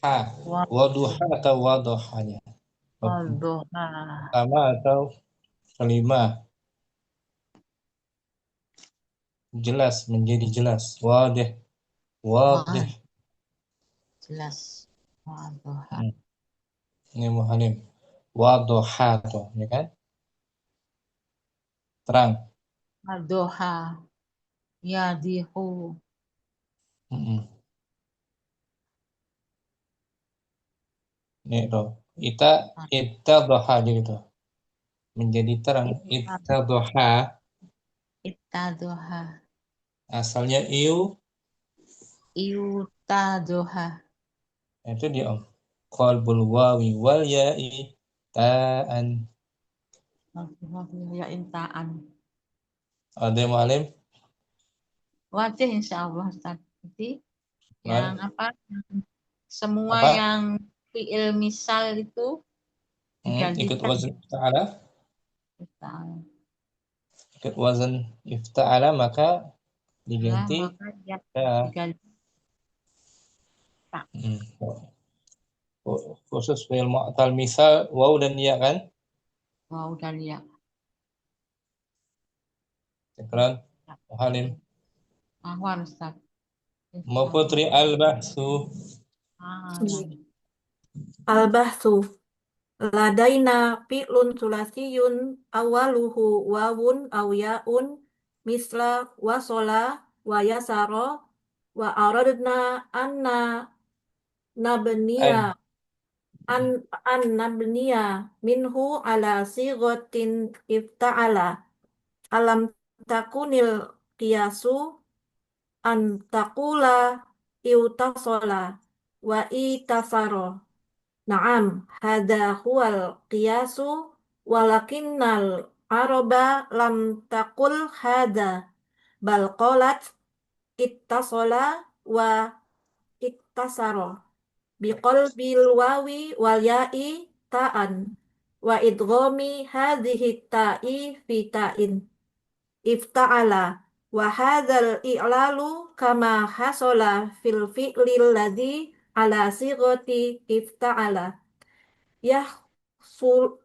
ha. Waduha atau wadohanya. Wadoha. Pertama atau kelima. Jelas, menjadi jelas. Wadih. Wadih. Jelas. Wadoha. Ini muhalim. Wadoha tuh, ya kan? Terang. Wadoha. Yadihu. Nih tuh. Ittadoha gitu. Menjadi terang. Ittadoha. Ittadoha. Asalnya iu. Iutadoha. Itu dia om. Qalbul wawi wal ya'i ta'an. Ya intaan. Ada yang muhalim? Wajah insya Allah Ustaz. Jadi yang apa? Semua Apa? yang fi'il misal itu Ikut digantikan. wazan ifta'ala. Ikut wazan ifta'ala maka diganti Maka ya ya. diganti. Khusus fi'il mu'tal misal waw dan ya kan? Wow dan ya. Syukran. Muhalim. Ahwan Ustaz. Mau putri al-bahsu. Al-bahthu. Ladaina fi'lun sulasiyun awaluhu wawun aw ya'un misla wasola wa yasara wa aradna anna nabniya an nabniya minhu ala sighatin ifta'ala alam takunil qiyasu an taqula iutasola wa itasaro. Naam, hada huwal qiyasu walakinnal araba lam taqul hada bal qalat ittasola wa ittasaro biqalbil wawi wal ya'i ta'an wa idghami hadhihi ta'i fi ta'in ifta'ala wa hadzal i'lalu kama hasola fil fi'lil ladzi ala sighati ifta'ala yahsul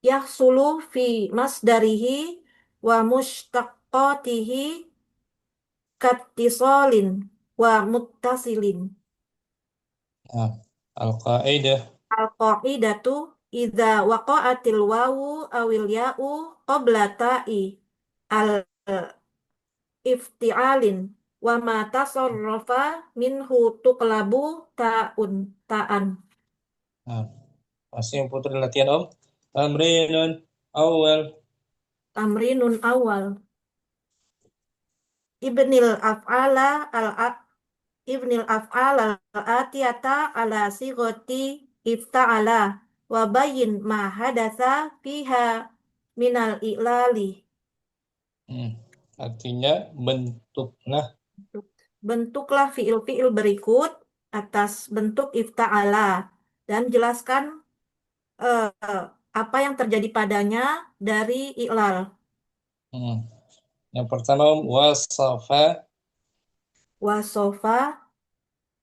yahsulu fi masdarihi wa mushtaqqatihi kattisalin wa muttasilin. Al-qaidah. Al-qa'idatu idza waqa'atil wawu awil ya'u qabla ta'i al-ifti'alin wa ma tasarrafa minhu tuqlabu ta'an. Masih yang putri latihan om. Tamrinun awal. Tamrinun awal. Ibnil af'ala al-atiyata ala sighati ifta'ala wa bayyin ma hadatsa fiha minal i'lali. Artinya Bentuklah fi'il-fi'il berikut atas bentuk ifta'ala dan jelaskan apa yang terjadi padanya dari i'lal. Yang pertama wasafa. Wasofa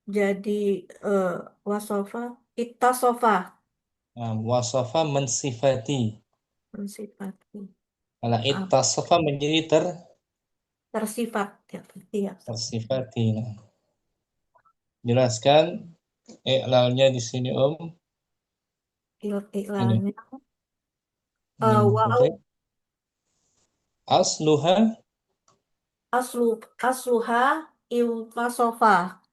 jadi wasofa ittasofa. Wasafa mensifati. Mensifati. Kalau ittasofa menjadi tersifat ya. Tersifati. Jelaskan i'lalnya di sini om. I'lalnya Putri. asluha iwasofa.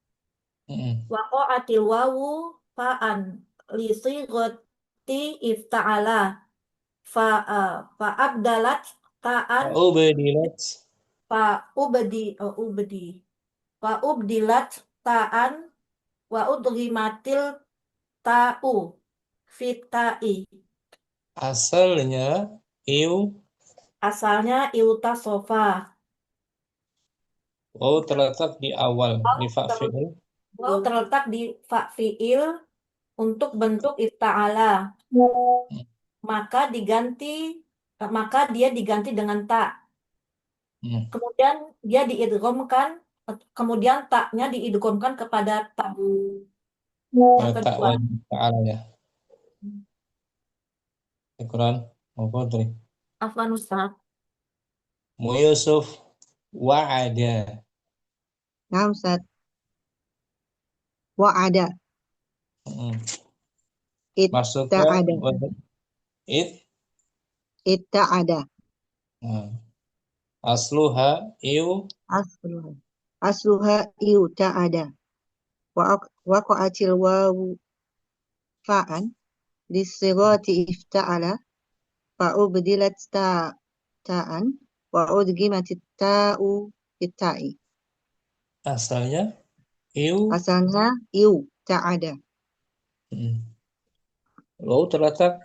Waqa'atil wawu fa'an li sighati ifta'ala fa abdalat ta'an fa ubdilat ta'an Wa udghimatil ta'u fitai. Asalnya iu Asalnya iuta sofa. waw terletak di awal di fa fi'il. Waw terletak di fa fi'il untuk bentuk ifta'ala. Maka dia diganti dengan ta. Kemudian dia diidghamkan, kemudian taknya diidghamkan kepada ta yang Tak kedua. wajib ta'ala ya. Syukran. Mau Putri. Afwan Ustaz. Mu Yusuf wa'ada. Nah, Ustaz. Wa'ada. Masukkan Itta'ada. Itta'ada. Asluha iu Asluha iuta'ada. Waqa'atil wawu fa'an lisirati ifta'ala fa'ubdilat ta'an wa'udgimatit ta'u itta'i. asalnya iu Asalnya iuta'ada. waw terletak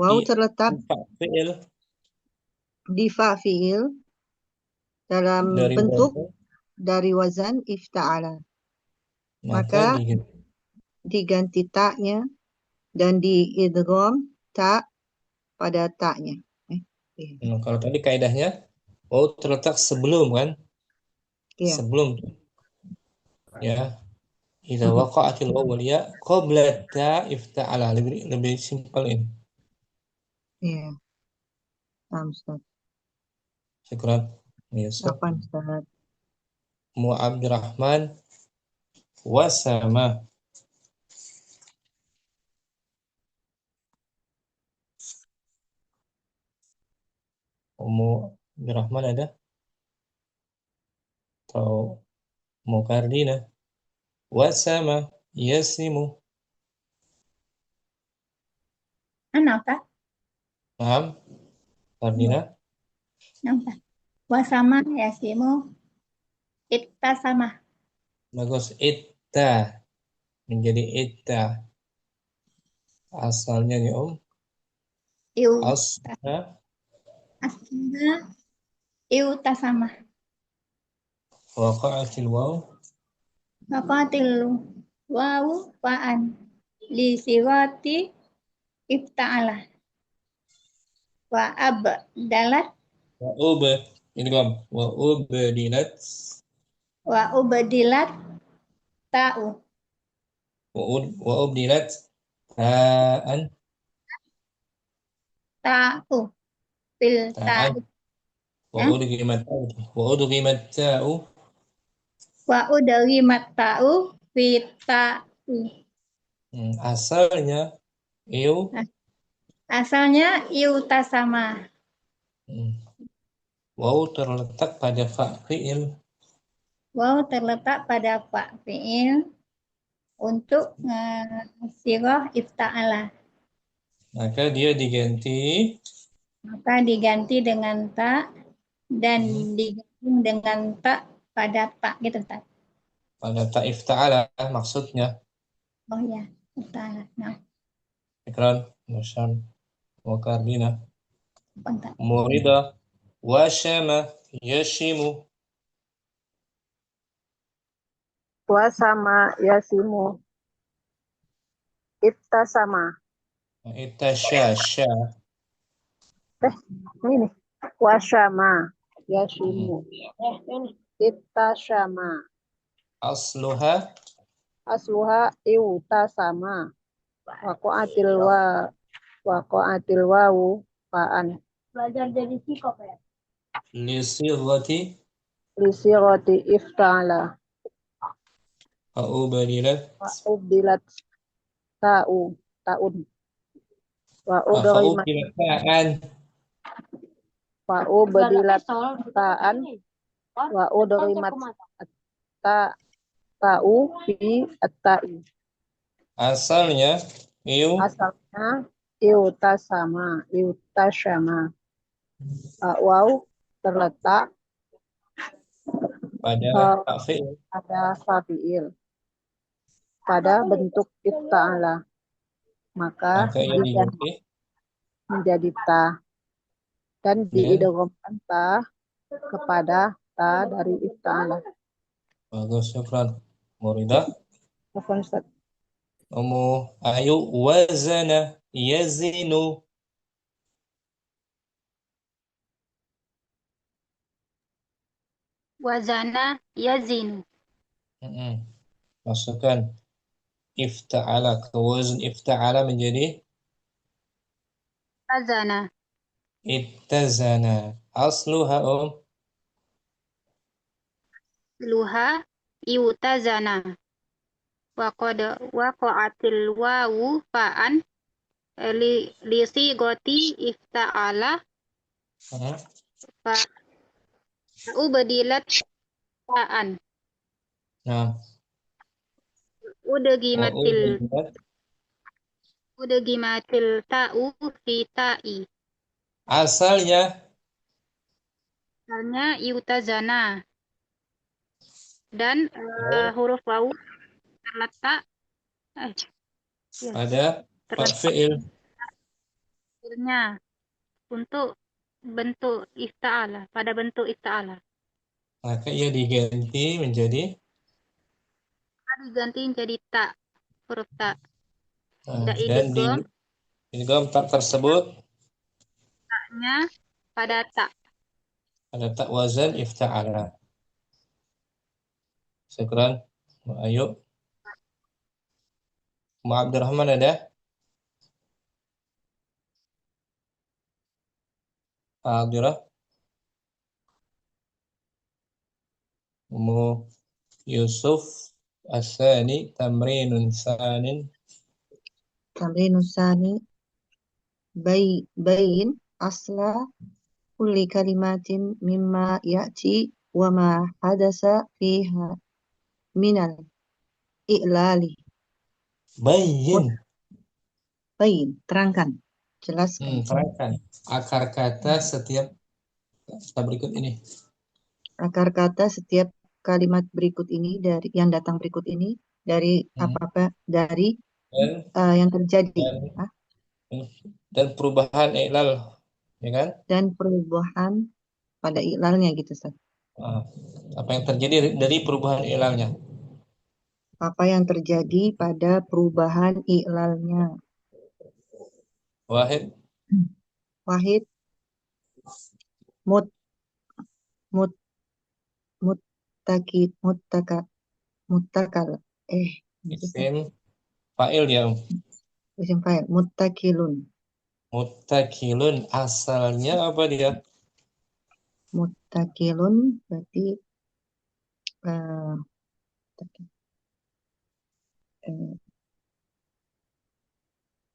Wawu di terletak fa fi'il di fa fi'il dalam dari bentuk wazan, dari wazan ifta'ala. maka Maka diganti ta'nya dan diidgham ta pada ta'nya. Kalau tadi kaidahnya waw terletak sebelum kan? Iya. Sebelum ya. Idza waqa'atil waw wal ya qabla ta ifta'ala, lebih simpel ini. Iya. Paham, Ustaz. Syukran. Yusuf. Apaan, Ustaz? Mu Abdurrahman wasama. Mu Abdurrahman ada? Atau Mu Kardina? Wasama yasimu. Kenapa? Paham? Kardina? Kenapa? Wasama yasimu itta sama. Bagus. Itta menjadi itta. Asalnya nih Iu asna asna iuta sama. waqa'atil waw Waqatil wawu fa'an li sirati ifta'ala wa abdalat wa ub idgham wa ubdilat wa ubdilat ta'u wa ubdilat ta'an ta'u bil ta'an ta'u wa udghimat ta'u wa udghimat ta'u fi ta'u. Asalnya iu Asalnya iuta sama. waw terletak pada fa fi'il Waw terletak pada fa fi'il untuk sirah ifta'ala. maka dia diganti Dengan ta dan digabung dengan ta pada ta gitu, tak? pada ta ifta'ala maksudnya. Oh ya, ifta'ala. Nah, Ikran Musyam wa Kardina bentar. Murida washama yashimu. Wasama yasimu. Ittasama. Itasya Ini. Wasama yasimu. Ittasama. asluha Asluha iutasama. Waqa'atil wawu fa'an. Belajar dari sikop ya. Lisirati ifta'ala. Fa'ubdilat ta'un. Fa'ubdilat ta'an. Wa'udrimat ta'u fi at-ta'i. asalnya Asalnya iutasama. Waw terletak pada fa fi'il pada fa fi'il pada bentuk ifta'ala. Maka Maka ia diganti diganti menjadi ta dan dengan diidghamkan ta kepada ta dari ifta'ala. bagus, syukran. Muridah. Afwan Ustaz. Ayo wazana yazinu. Wazana yazinu. Masukkan ifta'ala ke wazn ifta'ala menjadi Wazana. ittazana. Asluha Luha iutazana. Waqad waqa'atil wawu fa'an li sigoti ifta'ala fa ubdilat fa'an. Nah, Udgimatil ta'u fi ta'i. asalnya Misalnya iutazana. Dan huruf wawu terletak ada terletak fi'il. akhirnya untuk bentuk ifta'ala, pada bentuk ifta'ala. Maka ia diganti menjadi Diganti menjadi tak, huruf tak. Tidak dan di idgham tak tersebut taknya pada tak. ada tak wazan ifta'ala. Syukran. Ayo. Ma Abdurrahman ada? Abdurrahman. Yusuf Asani tamrinun sanin. Tamrinun sani bayin asla kulli kalimatin mimma ya'ti wa ma hadasa fiha minal i'lali. Bayin. Terangkan, jelaskan. Terangkan akar kata setiap kata berikut ini. Akar kata setiap kalimat berikut ini dari yang datang berikut ini dari apa dari yang terjadi dan perubahan i'lal, ya kan? Dan perubahan pada i'lalnya gitu, Ustaz. Apa yang terjadi dari perubahan i'lalnya? Apa yang terjadi pada perubahan i'lalnya? Wahid. Muttakal. Isim fa'il ya. Isim fa'il. Muttakilun. Muttakilun asalnya apa dia? Muttakilun berarti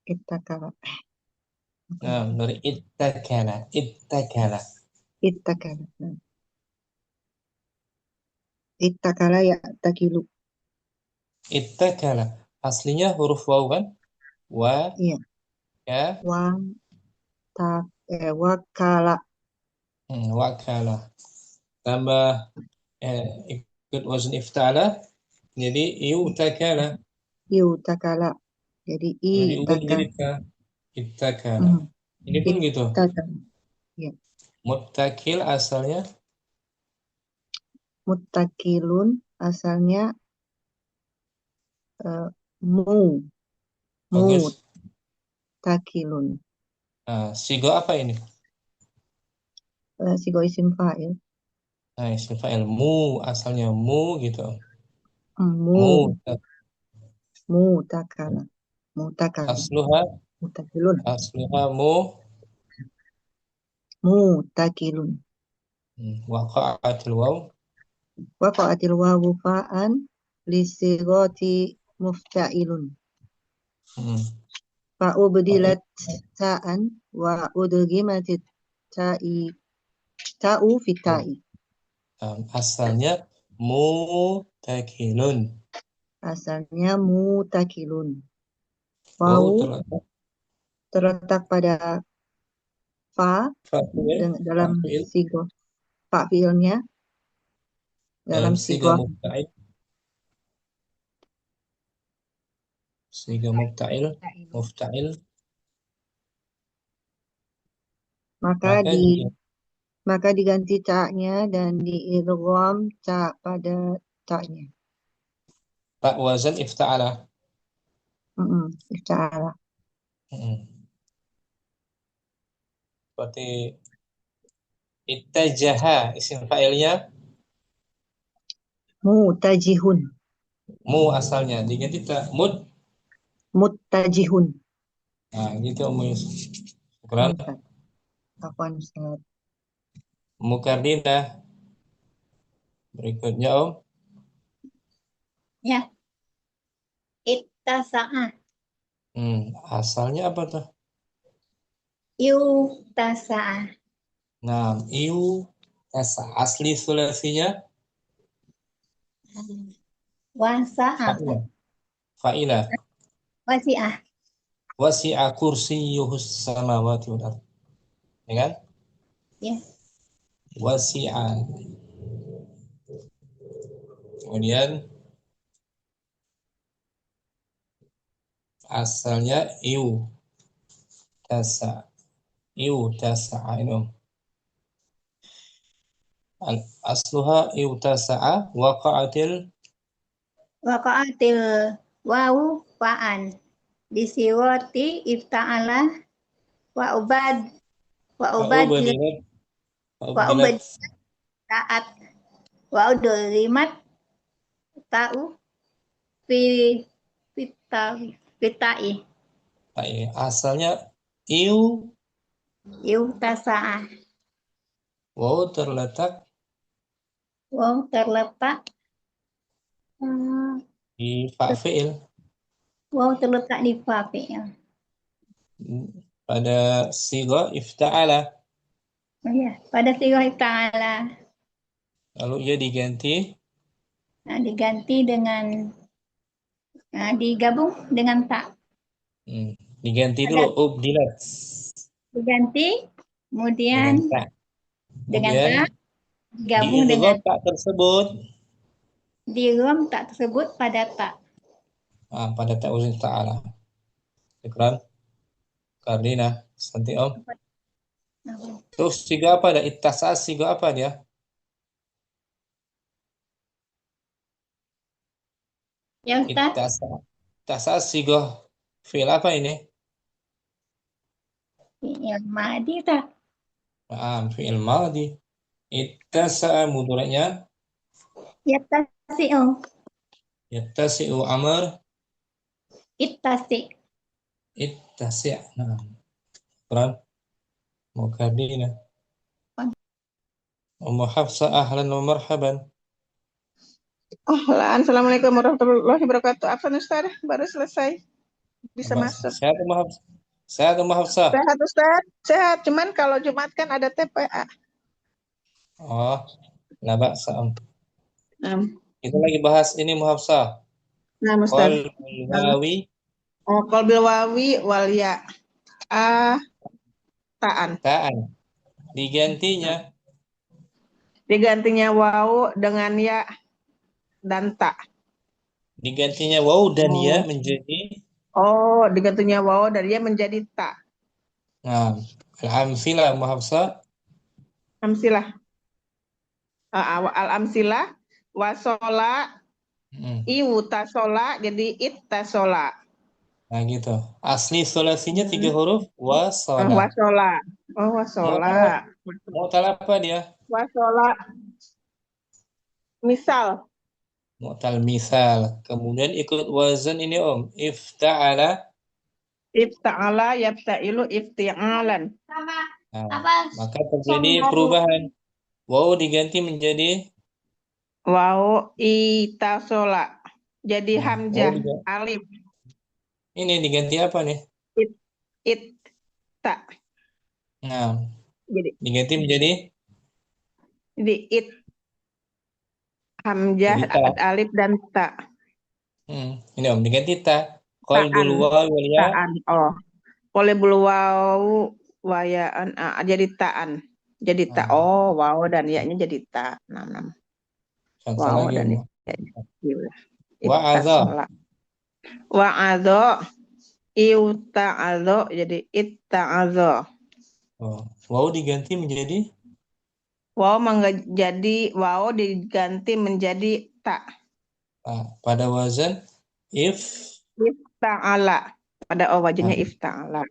ittakala. Nah, dari ittakala. Ittakala ya takilu. Ittakala. Aslinya huruf waw kan? Wa. Iya. Ya. Wakala. Wakala. Tambah ikut wazn ifta'ala. Jadi iutakala. Jadi ittakala. Ini pun gitu. Ya. Muttakil asalnya Muttakilun asalnya takilun. Sigo apa ini? Sigo isim fa'il. Isim fa'il asalnya gitu. Mutakala. Asluha mutakilun. Mutakilun. Waqa'atil wawu fa'an lisigoti mufta'ilun. Fa'ubdilat ta'an wa udgimatit ta'u fi ta'i. Asalnya mutakilun. Wawu terletak pada fa dalam sigo fa'ilnya dalam sigo Siga mufta'il, mufta'il. Maka Maka maka diganti ta-nya dan diidgham ta pada ta-nya. tak wazan ifta'ala. Ifta'ala. Seperti ittajaha, isim fa'ilnya Mutajihun. mu asalnya diganti tak Muttajihun. Nah, gitu Om Yusuf. Syukran. Afwan Ustaz. Mukardinah. Berikutnya Om. Ya. Ittasa'a. Asalnya apa tuh? Yuktasa'a. Nah, asli sulasinya Wasa'a. fa'ilah. Wasi'ah. Wasi'a kursiyyuhus samawati wal ardh. Ya kan? Ya. Wasi'a. Kemudian asalnya tasa ini Om. Asluha tasa'a waqa'atil wawu fa'an. Bisiwati ifta'ala wa ubad taat wa udrimat ta'u fitai. Asalnya Yuktasa'a. Wow terletak di fa fi'il. Wow terletak di fa fi'il. Pada siga ifta'ala. Ya, pada siga ifta'ala. Lalu ia diganti dengan digabung dengan tak. Diganti dulu ubdilat. Diganti, kemudian dengan tak, digabung dengan tak tersebut. Diidgham tak tersebut pada tak. Pada tak uzin ta'ala. Syukran. Kardina, santi Om. Terus siga apa ada? Ittasa siga apa dia? Ya Ustaz. Ittasa siga fi'il apa ini? Fi'il madi tak? Fi'il madi. Ittasa mudhari'nya Yattasi'u. Yattasi'u amr. Ittasi'. Nah. Syukran. Mukardina. Ummu Hafsah ahlan wa marhaban. Ahlan, assalamualaikum warahmatullahi wabarakatuh. Afwan Ustaz, baru selesai. Bisa masuk. Sehat Ummu Hafsah. Sehat Ummu Hafsah. Sehat Ustaz, sehat. Cuman kalau Jumat kan ada TPA. Oh, la ba'sa. Kita lagi bahas ini Ummu Hafsah. Nah, Ustaz. Qalbil wawi wal ya. Ta'an. Digantinya waw dengan ya dan ta. Digantinya waw dan ya menjadi digantinya waw dan ya menjadi ta. Nah, al-amsilah Ummu Hafsah. Amsilah. Al-amsilah wasola iwutasola jadi ittasola. Nah gitu. Asli sulasinya 3 huruf wasola. Wasola. Mu'tal apa dia? Wasola. Misal. Mu'tal misal. Kemudian ikut wazan ini Om. Ifta'ala. Ifta'ala yabta'ilu ifti'alan. Maka terjadi perubahan. Waw diganti menjadi waw itasola. Jadi hamzah alif. Ini diganti apa nih? Ta. Nah, diganti menjadi hamzah alif dan ta. Ini Om diganti ta. Qalbul waw wal ya. Qalbul waw wa ya'an jadi ta'an. Jadi ta. Waw dan ya-nya jadi ta. Waw dan ya. Wa'adha. Wa'adho, iuta'adho, jadi itta'adho. Oh, waw diganti menjadi Waw diganti menjadi ta. pada wazan Ifta'ala. Pada wajahnya Nah, ifta'ala.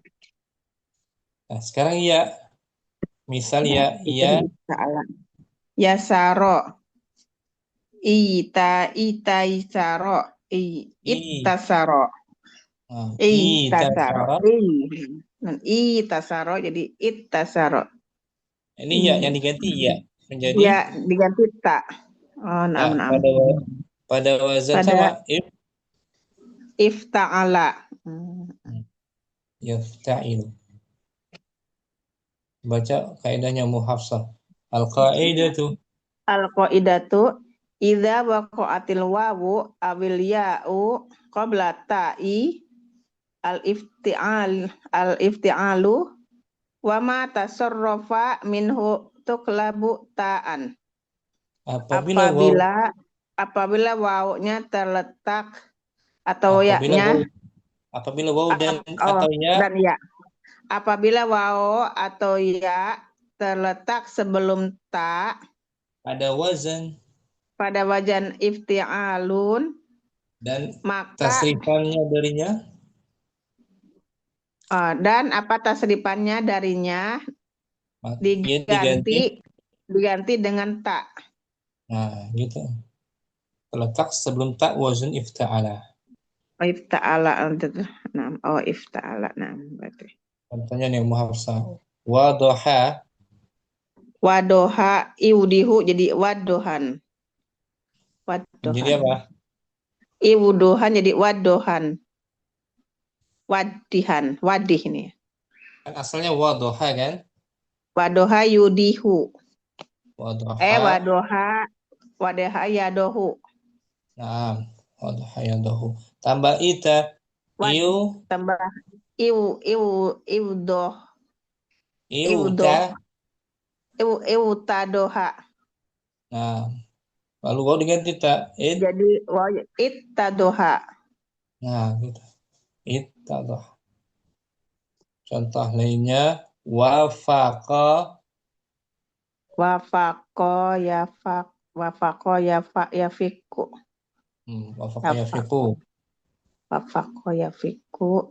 nah, sekarang ya. Misal Nah, ya, itu di ifta'ala. Yasaro. Itasaro. Ittasaro. Itasaro. itasara. Itasaro jadi ittasaro. Ini ya yang diganti ya menjadi Ya diganti ta. Oh, naam. pada wazan Pada sama ifta'ala. yafta'il. Baca kaidahnya Muhafsah. Al-qaidatu Al-qaidatu idza waqa'atil wawu awil ya'u qabla ta'i al-ifti'alu wa ma tasarrafa minhu tuklabu ta'an. Apabila wawunya terletak atau ya-nya apabila waw dan atau ya dan ya. Apabila waw atau ya terletak sebelum ta pada wazan ifti'alun dan maka tasrifannya darinya dan apa tasrifannya darinya diganti dengan ta. Nah, gitu. Terletak sebelum ta wazan ifta'ala. Ifta'ala ifta'ala. Nah, berarti. Contohnya nih Muhafsah. Wadoha iudihu jadi wadohan. jadi apa? Iwuduhan jadi wadohan. Wadih nih. Kan asalnya wadoha kan? Wadoha yudihu. Wadoha yadohu. Nah, wadoha yadohu. Tambah ita. Tambah iwdoh. Iwtadoha. Nah, lalu waw diganti ta. Jadi ittadoha. Nah, gitu. Ittadoha. Contoh lainnya wafaqa yafiku. Wafaqa yafiku. Wafaqa yafiku.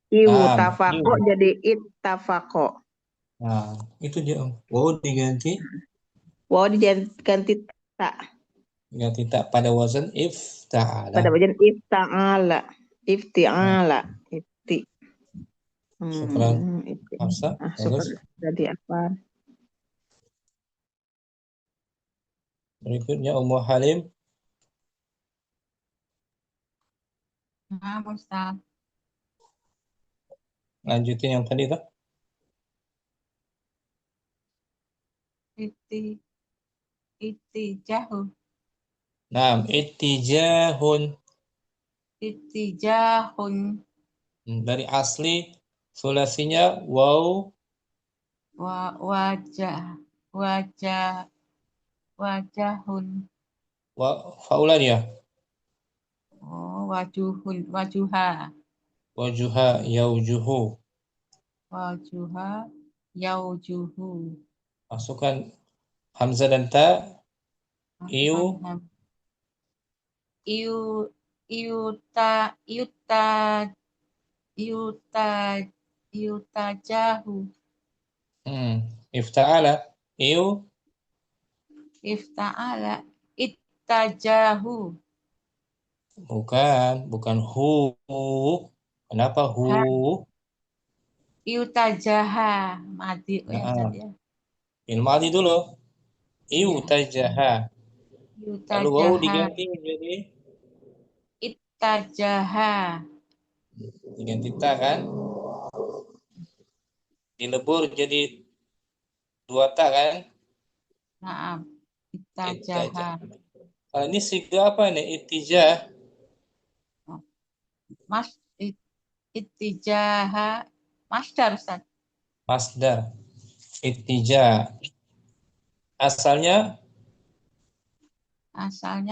Iwtafaqo jadi ittafaqo. Nah, itu dia. Waw diganti ta. Diganti ta pada wazan ifta'ala. Pada wazan ifta'ala. Ifti'ala. Syukran. Hafsah. Jadi apa? Berikutnya Ummu Halim. Nah, Ustaz. Lanjutin yang tadi tuh. Ittijahun. Nah, ittijahun. Dari asli sulasinya waw wajahun. Faulan ya. Wajuha yaujuhu. Masukkan hamzah dan ta. Iutajahu. Ifta'ala. Ifta'ala. Ittajahu. Bukan hu. Kenapa hu? Iutajaha. Mati. Madi dulu. Iutajaha. Lalu waw diganti menjadi ittajaha. Diganti ta kan? Dilebur jadi 2 ta kan? Naam. Ittajaha. Kalau ini siga apa nih? Ittijah. Ittijaha. Masdar, Ustaz. Masdar. Ittijah. Asalnya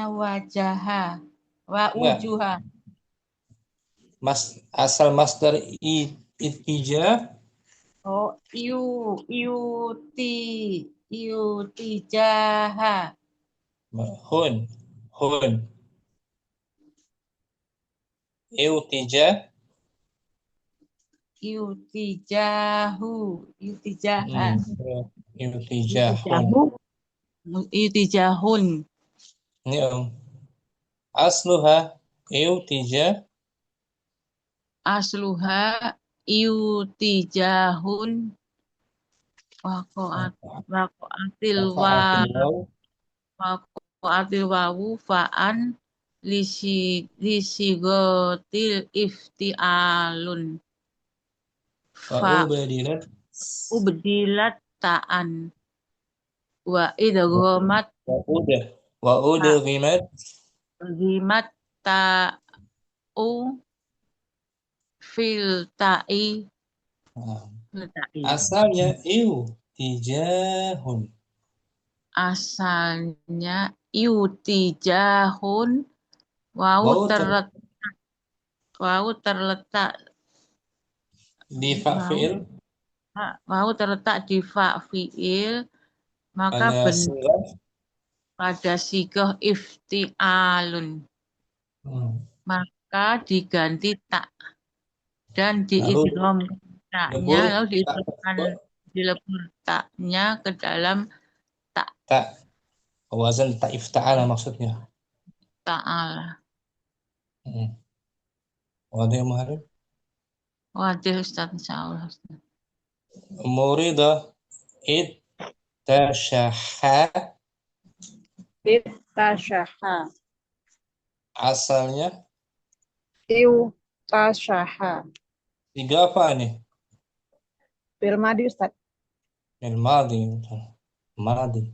wajaha. Wa Enggak. ujuha. Asal masdar itija. Oh, tijaha. Hun. Iutija. Yutijaha. Iutijahun. Yutijahun. Ini asluha iutija. Asluha yutijahun. Waqa'atil wawu fa'an lisigotil iftialun. Ubdilat ta'an. Wa idghamat ghimat ta'u fil ta'i. Asalnya iutijahun. Asalnya yutijahun. Wawu terletak di fa'il. Wawu terletak di fa'il, maka pada sighah iftialun. Maka diganti tak dan diidgham taknya, lalu dilebur taknya ke dalam tak. Wazan tak ifta'ala maksudnya. Ta'ala. Wadah yang Muharram? Wadah Ustaz, insyaallah. Murida ittasyaha. Asalnya Iutasyaha. Tiga apa nih? Fi'il madhi Ustaz. Fi'il madhi.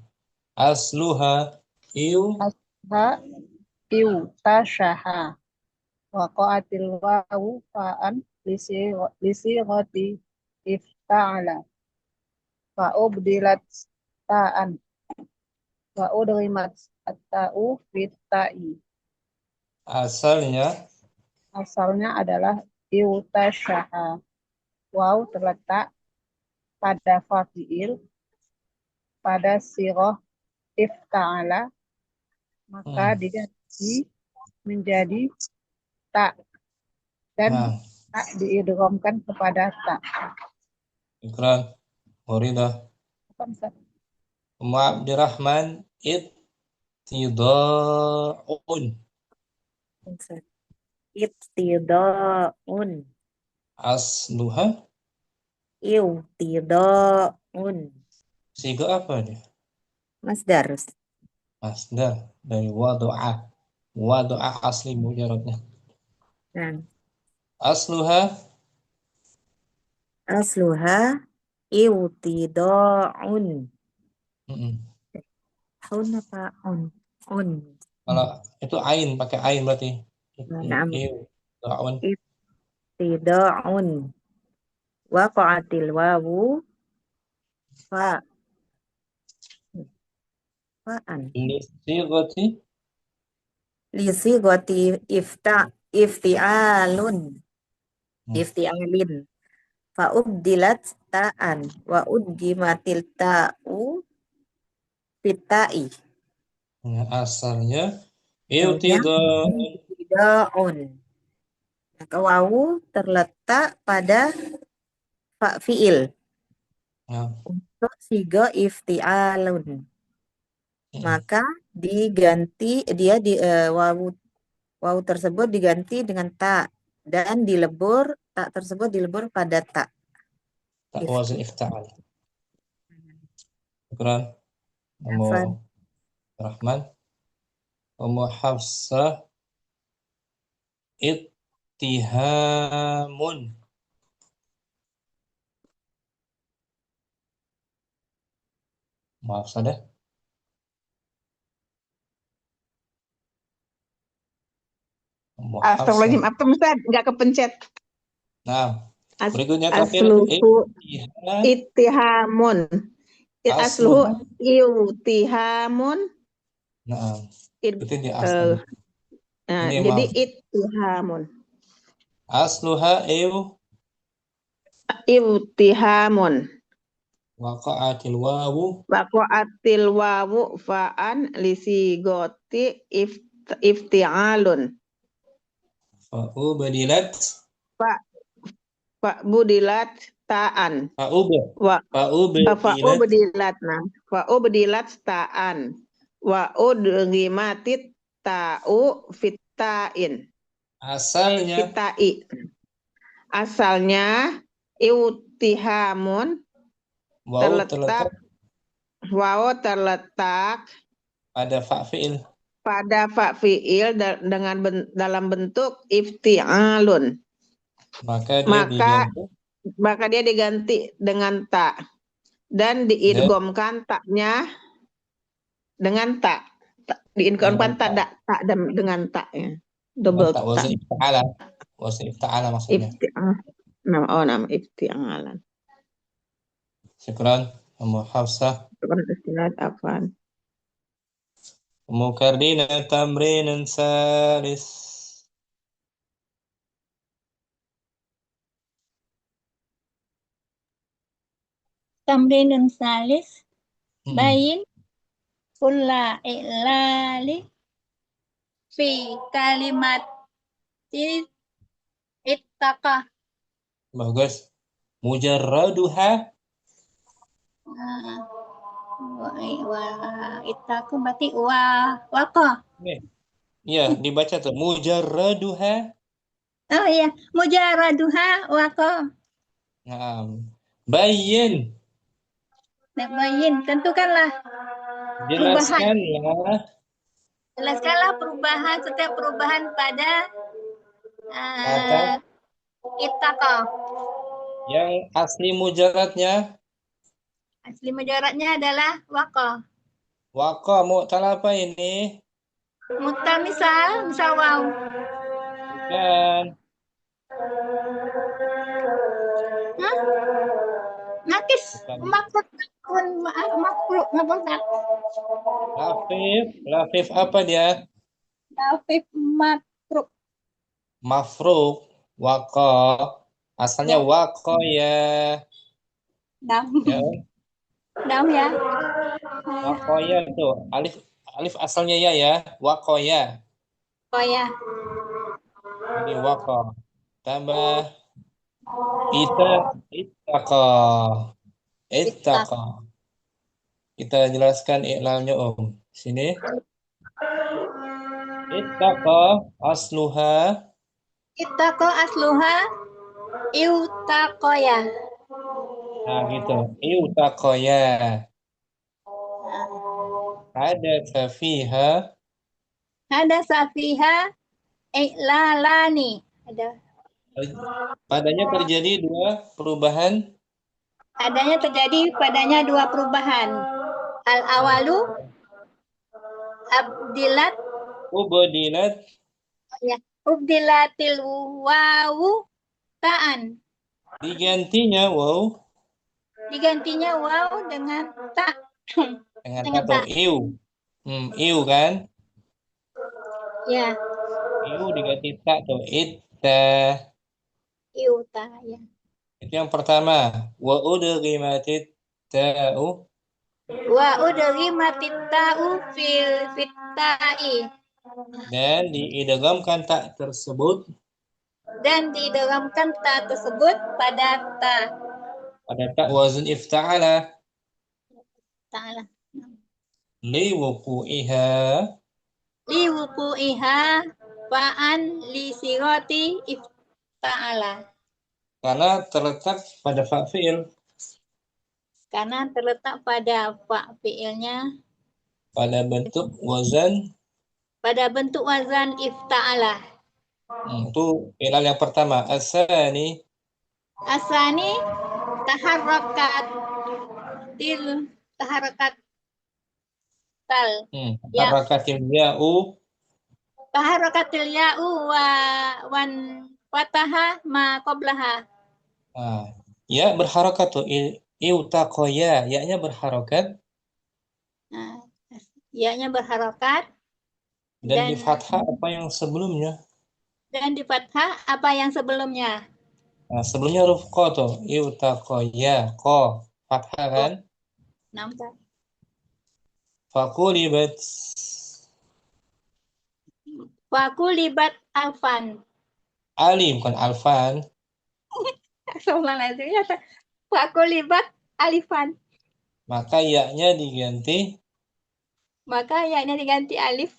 Asluha Iutasyaha. Waqa'atil wawu fa'an lisigati ifta'ala. Fa'ubdilat ta'an. Fa'udghimat at-ta'u fit ta'i. Asalnya adalah iutasyaha. Wawu terletak pada fa'il pada sighah ifta'ala, maka diganti menjadi tak dan tak diidghamkan kepada tak. Ikran Murida Abdurrahman ittida'un. Ittida'un. Asluha Ittida'un. Siga apa nih? Masdar dari wadu'a asli mujaradnya. Asluha iwtida'un. Un apa un? Kalau itu ain, pakai ain berarti. Iwtida'un. Waqa'atil wawu fa'an. Lisigati ifti'alun. Ifti'alin. Fa'ubdilat ta'an wa udgimatil ta'u fita'i. Asalnya iutida'un. Maka wawu terletak pada fi'il untuk siga ifti'alun. Maka diganti wawu tersebut diganti dengan ta dan tak tersebut dilebur pada tak. Tak wazan ifta'al. Syukran. Rahman. Ummu Hafsah ittihamun. Maaf saja. Astagfirullahaladzim, apa Ustaz? Nggak kepencet. Nah, berikutnya Asluhu ittihamun. Asluhu iutihamun. Nah, itu di asal. Nah, Ini jadi maaf. ittihamun. Asluha Ibtihamun. waqa'atil wawu Waqa'atil wawu fa'an lisigoti ifti'alun. fa'ubadilat Fa'budilat ta'an. Wa fa'ubadilat fa'ubdilat ta'an wa udghimatit ta'u fitta'in asalnya fitta'i. Asalnya iutihamun wawu terletak wawu terletak pada fa'fi'il. pada fa'fi'il dengan dalam bentuk ifti'alun. Maka dia diganti dengan ta dan diidghamkan taknya dengan ta. Diidghamkan tak dengan ta ya. Double ta. Wazn ifta'ala maksudnya. Nama ifti'alan. Syukran Ummu Hafsah. Syukran Ustaz Afwan. Ummu Kardina tamrin salis. Tamrinun salis bayin kulla i'lali fi kalimat ittaqa. Bagus. Mujarraduha Ittaqa berarti waqa. Iya, dibaca tuh mujarraduha. Oh iya, mujarraduha waqa. Naam. Bayyin. Bayin, tentukanlah perubahan. Jelaskanlah perubahan, setiap perubahan pada ittaqa. Yang asli mujarradnya? Asli mujarradnya adalah waqa. Waqa mu'tal apa ini? Mu'tal misal waw. Bukan. Nakis makruk Lafif apa dia? Lafif makruk. Mafruk. Waqa. Asalnya waqa ya. Dam Ya. ya. Waqa ya tuh. Alif asalnya ya. Waqa ya. Oh ya. Jadi waqa. Tambah ittaqa. Kita jelaskan i'lalnya Sini. Ittaqa asluha iutaqoya. Nah gitu. Iutaqoya. Ada safiha i'lalani. Padanya terjadi dua perubahan. Al-awalu ubdilatil wawu ta'an. Digantinya waw dengan ta. Dengan ta iu. Iu kan? Ya. Iu diganti ta tuh. Itta. Iuta ya. Itu yang pertama. Wa udghimatit ta'u. Fitta'i. Dan diidghamkan tak tersebut. Pada ta. Pada ta wazn ifta'ala. Ta'ala. Liwuku'iha fa'an li sirati ifta'ala. karena terletak pada fa'fi'il. Karena terletak pada fa'fi'ilnya Pada bentuk wazan ifta'ala. Itu ilal yang pertama. Asani taharakatil ya'u wan fataha ma qablaha. Ya berharokat tuh. Iutaqoya. Ya-nya berharokat. Ya-nya berharokat. Dan di Dan fathah apa yang sebelumnya? di fathah apa yang sebelumnya? Nah, sebelumnya huruf ko tuh. Iutaqoya. Ko. Fathah kan? Nah, Ustaz. Fakulibat. Fakulibat alfan. Ali bukan alfan. Astagfirullahaladzim ya. Fakulibat alifan. Maka ya-nya diganti Maka ya ini diganti alif.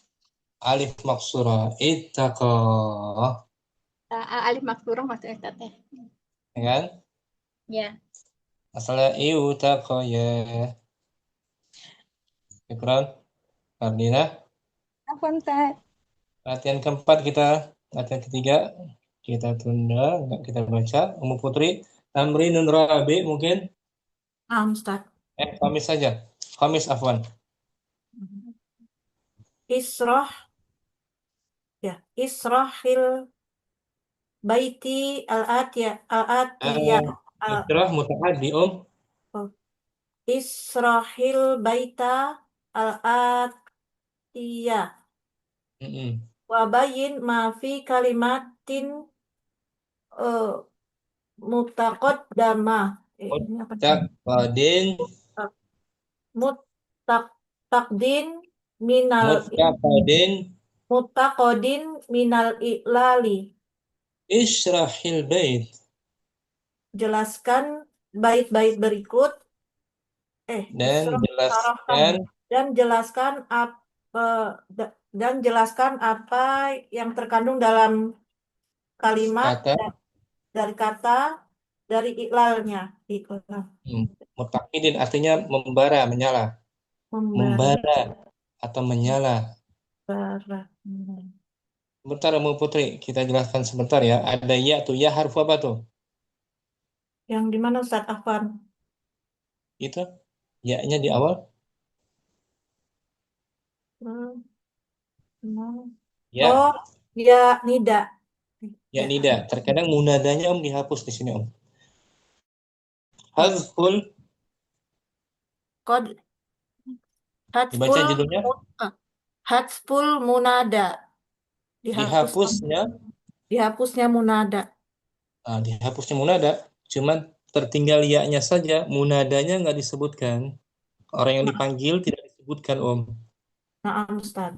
alif maksurah. Ittaqa. Alif maksurah maksudnya Ustaz teh. Ya kan? Ya. Masalah iutaqoya. Ikran. Fardina. Apa Ustaz? Latihan keempat kita. Latihan ketiga. Kita tunda. Enggak kita baca. Umu Putri. Tamrinun Rabi mungkin. Ustaz. Khamis saja. Khamis afwan. Isroh, ya, Isrohil baiti al-atiyah, Israh mutaaddi Isrohil baita al-atiyah. Wabayin ma fi kalimatin mutaqaddamah. Ini apa? Mutaqadin Mutaqadin minal mutaqadin minal i'lali. Israhil bait. Jelaskan bait-bait berikut. Dan jelaskan apa yang terkandung dalam kalimat dari kata dari iklalnya. Mutakidin artinya membara, menyala. Membara atau menyala. Sebentar Mu Putri, kita jelaskan sebentar ya. Ada ya tuh, ya harfu apa tuh? Yang di mana Ustaz Afwan? Itu ya-nya di awal. Ya. Oh, ya nida. Ya nida. Terkadang munadanya dihapus di sini Hazful. Dibaca judulnya. Hazful munada. Dihapusnya munada. Nah, dihapusnya munada. Cuman tertinggal ya-nya saja. Munadanya nggak disebutkan. Orang yang dipanggil tidak disebutkan Na'am Ustaz.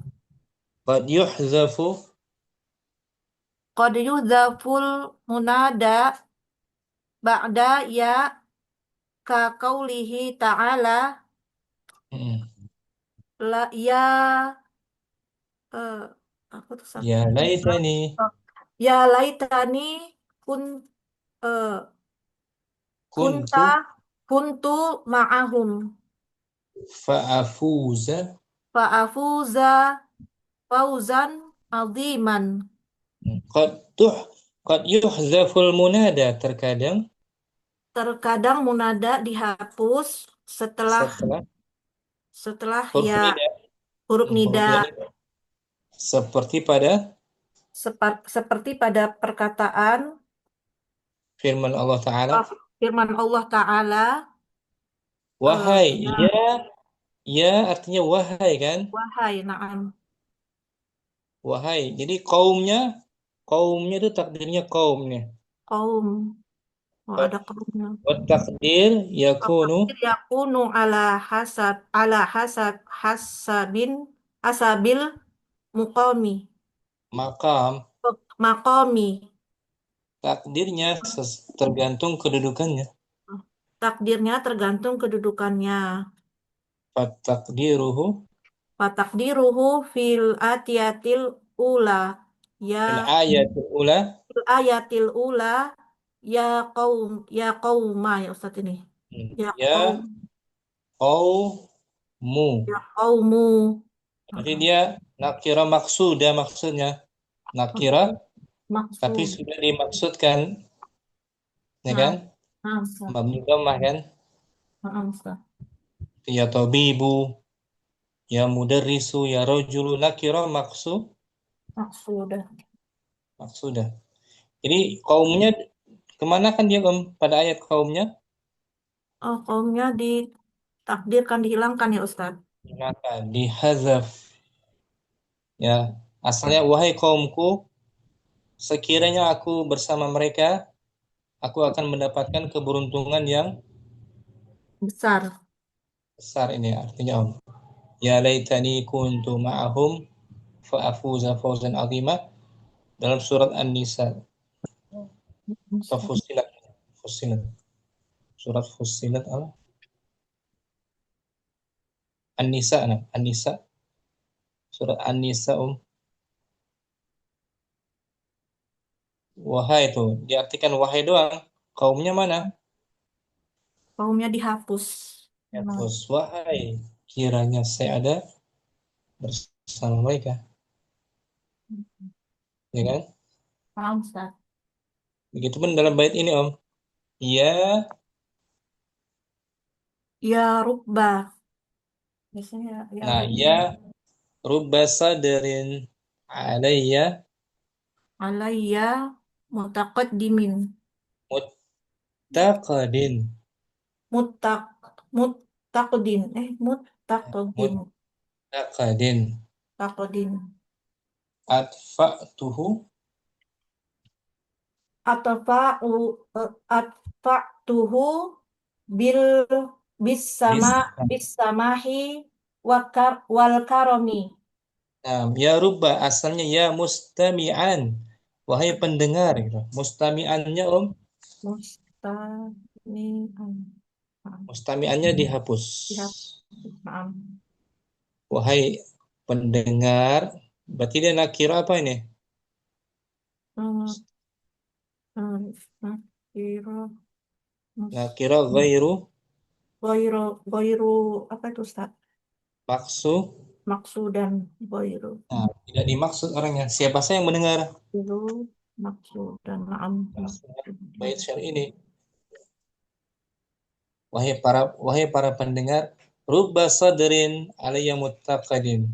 Qad yuhzaful munada ba'da ya ka qaulihi ta'ala la ya apa tuh Ustaz? Ya laitani. Ya laitani kuntu ma'ahum fa'afuza fauzan aziman. Qad yuhzaful munada. Terkadang munada dihapus setelah ya huruf nida. Seperti pada perkataan firman Allah Ta'ala. Wahai, ya artinya wahai kan? Wahai, na'am. Wahai. Jadi kaumnya itu takdirnya kaumnya. Kaum. Ada kaumnya. Takdir yakunu ala hasabil muqami. Maqami. Takdirnya tergantung kedudukannya. Fatakdiruhu fil atiyatil ula. Ya. Fil ayatil ula. Ya qauma ya Ustaz ini. Ya qaumu. Jadi dia nakira maksudah maksudnya. Nakira tapi sudah dimaksudkan. Ya kan? Mabni dhammah kan? Ya tabibu, ya mudarrisu, ya rajulu, nakira maksudah. Jadi kaumnya kemana kan dia pada ayat kaumnya? Kaumnya ditakdirkan dihilangkan ya Ustaz. Dihazaf. Ya, asalnya wahai kaumku, sekiranya aku bersama mereka, aku akan mendapatkan keberuntungan yang besar. besar ini artinya Om. Ya laitani kuntu ma'ahum fa'afuza fawzan azima dalam surat An-Nisa atau Fussilat. Surat Fussilat apa? An-Nisa, An-Nisa. Surat An-Nisa Wahai itu diartikan wahai doang. Kaumnya mana? Kaumnya dihapus. Hapus. Wahai kiranya saya ada bersama mereka. Ya kan? Paham, Ustaz? Begitupun dalam bait ini Om. Ya Ya rubba. Biasanya ya Nah, rubba. ya rubba sadrin alayya Alayya mutaqaddimin. muttaqadin. Muttaq muttaqdin. Muttaqdin. Muttaqadin. Taqdin. Adfa'tuhu Atfa'tuhu bil bisamahi wal karomi. Nah, ya rubba asalnya ya mustami'an. Wahai pendengar gitu. Mustami'annya Om. Mustami'annya dihapus. Maaf. Wahai pendengar, berarti dia nakira apa ini? Nakira ghairu Apa itu Ustaz? maksu dan ghairu. Nah, tidak dimaksud orangnya. Siapa saya yang mendengar? Itu maksud dan na'am. Bait syair ini. Wahai para pendengar, rubba sadrin alayya muttaqadin.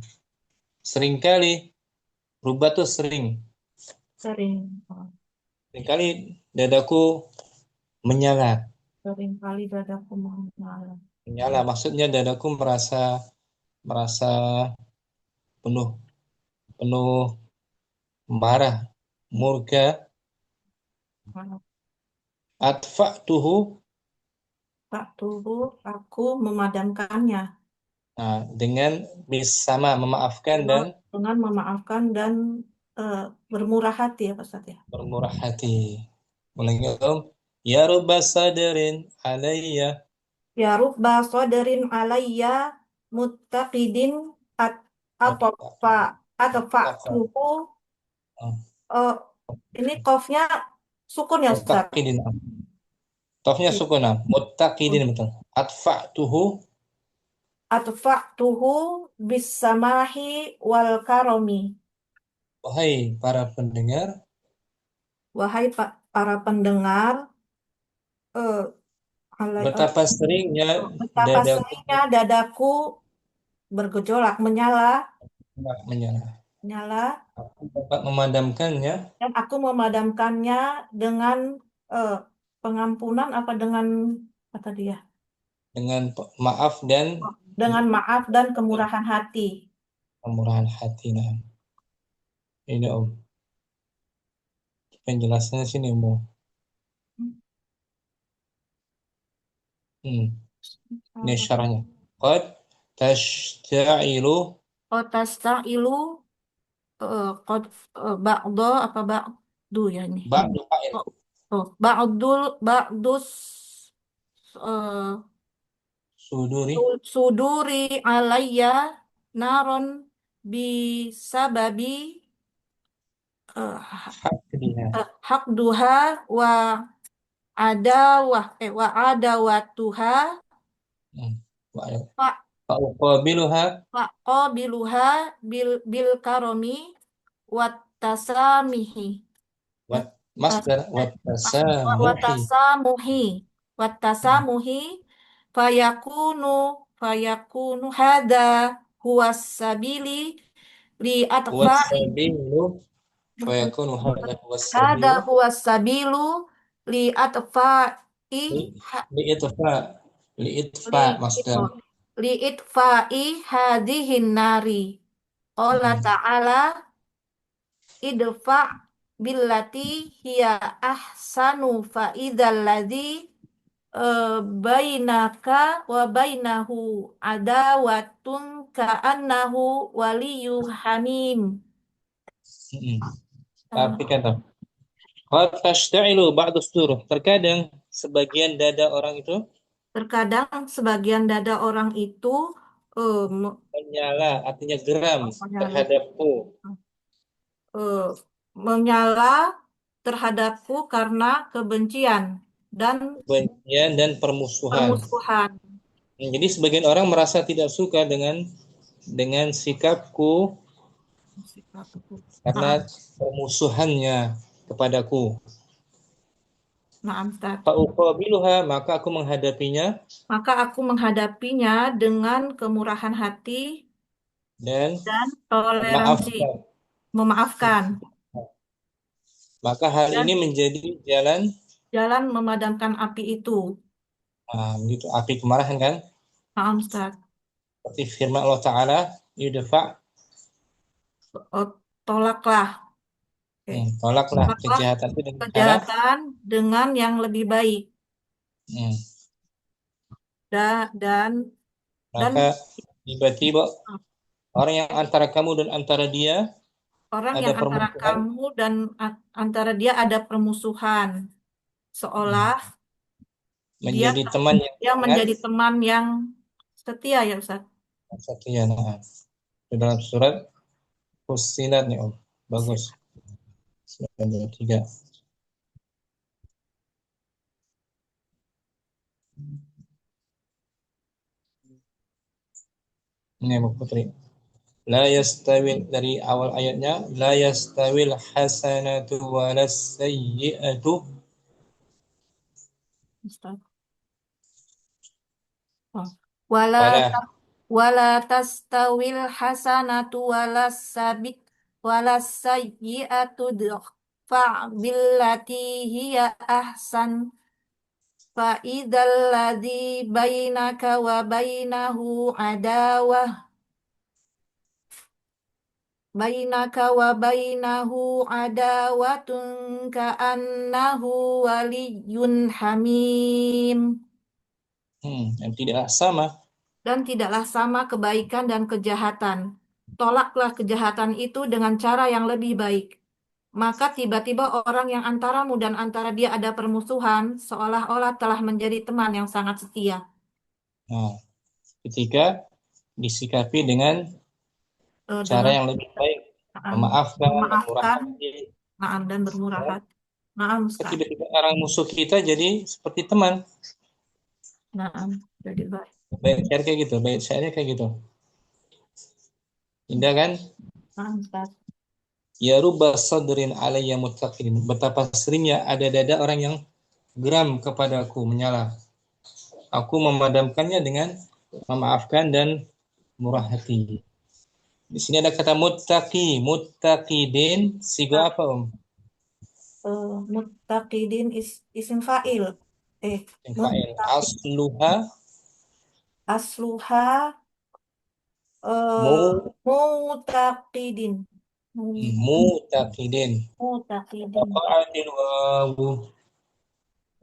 Seringkali rubba tuh sering. Seringkali dadaku menyala. Seringkali dadaku menyala. Menyala maksudnya dadaku merasa penuh marah, murka. Atfa'tuhu aku memadamkannya. Nah, dengan bersama memaafkan dan dengan memaafkan dan bermurah hati ya Pak Ustaz ya. bermurah hati. Mulai Om. Ya rubba sadrin alayya. Ya rubba sadrin alayya muttaqidin atfa'tuhu. Ini qafnya sukun ya Ustaz. Muttaqidin. Qafnya sukun. Muttaqidin betul. Atfa'tuhu Bisamahi wal karomi. Wahai para pendengar, betapa seringnya dadaku bergejolak, menyala. Aku dapat memadamkannya. Dan aku memadamkannya dengan pengampunan apa dengan apa tadi ya? Dengan maaf dan kemurahan hati. Kemurahan hati. Nah. Ini Om. Penjelasannya sini Om. Ini syarahnya. Qad tashta'ilu qad ba'da apa ba'du ya ini. Ba'dus suduri alayya naron bisababi haqduha wa adawatuha faqabiluha bil karomi wat tasamihi watasamuhi fayakunu hada huwas sabili li atfa'i hada huwas sabilu li atfa'i li itfa'i hadihin nari Allah Ta'ala idfa' billati hiya ahsanu fa idzal ladzi bainaka wa bainahu adawatun ka'annahu waliyyu hamim. Perhatikan tuh. Qad tashta'ilu ba'du sudur. Terkadang sebagian dada orang itu Terkadang sebagian dada orang itu menyala, artinya geram menyala, terhadapku. menyala terhadapku karena kebencian dan Permusuhan. Jadi sebagian orang merasa tidak suka dengan sikapku karena permusuhannya kepadaku. Naam, Ustaz. Fa'uqabiluha, maka aku menghadapinya dengan kemurahan hati dan toleransi, memaafkan. Maka hal ini menjadi jalan memadamkan api itu. Gitu, api kemarahan kan? Naam, Ustaz. Seperti firman Allah Ta'ala, yudfa', tolaklah. Tolaklah kejahatan itu dengan yang lebih baik. Dan maka tiba-tiba orang yang antara kamu dan antara dia ada permusuhan, seolah menjadi menjadi teman yang setia, ya Ustaz. Setia. Dalam surat Fussilat nih Om. Bagus. 93. Ini Bu Putri. La yastawil, dari awal ayatnya, la yastawil hasanatu walas sayyi'atu. Wala tastawil hasanatu walas sayyi'atu fa billati hiya ahsan fa idzal ladzi bainaka wa bainahu adawatun ka'annahu waliyyun hamim. Dan tidaklah sama kebaikan dan kejahatan. Tolaklah kejahatan itu dengan cara yang lebih baik. Maka tiba-tiba orang yang antaramu dan antara dia ada permusuhan, seolah-olah telah menjadi teman yang sangat setia. Ketika disikapi dengan cara yang lebih baik, memaafkan, dan bermurah hati. Tiba-tiba orang musuh kita jadi seperti teman. Jadi baik. Baik syair kayak gitu, baik syairnya kayak gitu. Indah kan? Ya rubba sadrin alayya muttaqin. Betapa seringnya ada dada orang yang geram kepadaku, menyala. Aku memadamkannya dengan memaafkan dan murah hati. Di sini ada kata muttaqi, muttaqidin, sigo apa Om? Muttaqidin isim fa'il. Asluha muttaqidin.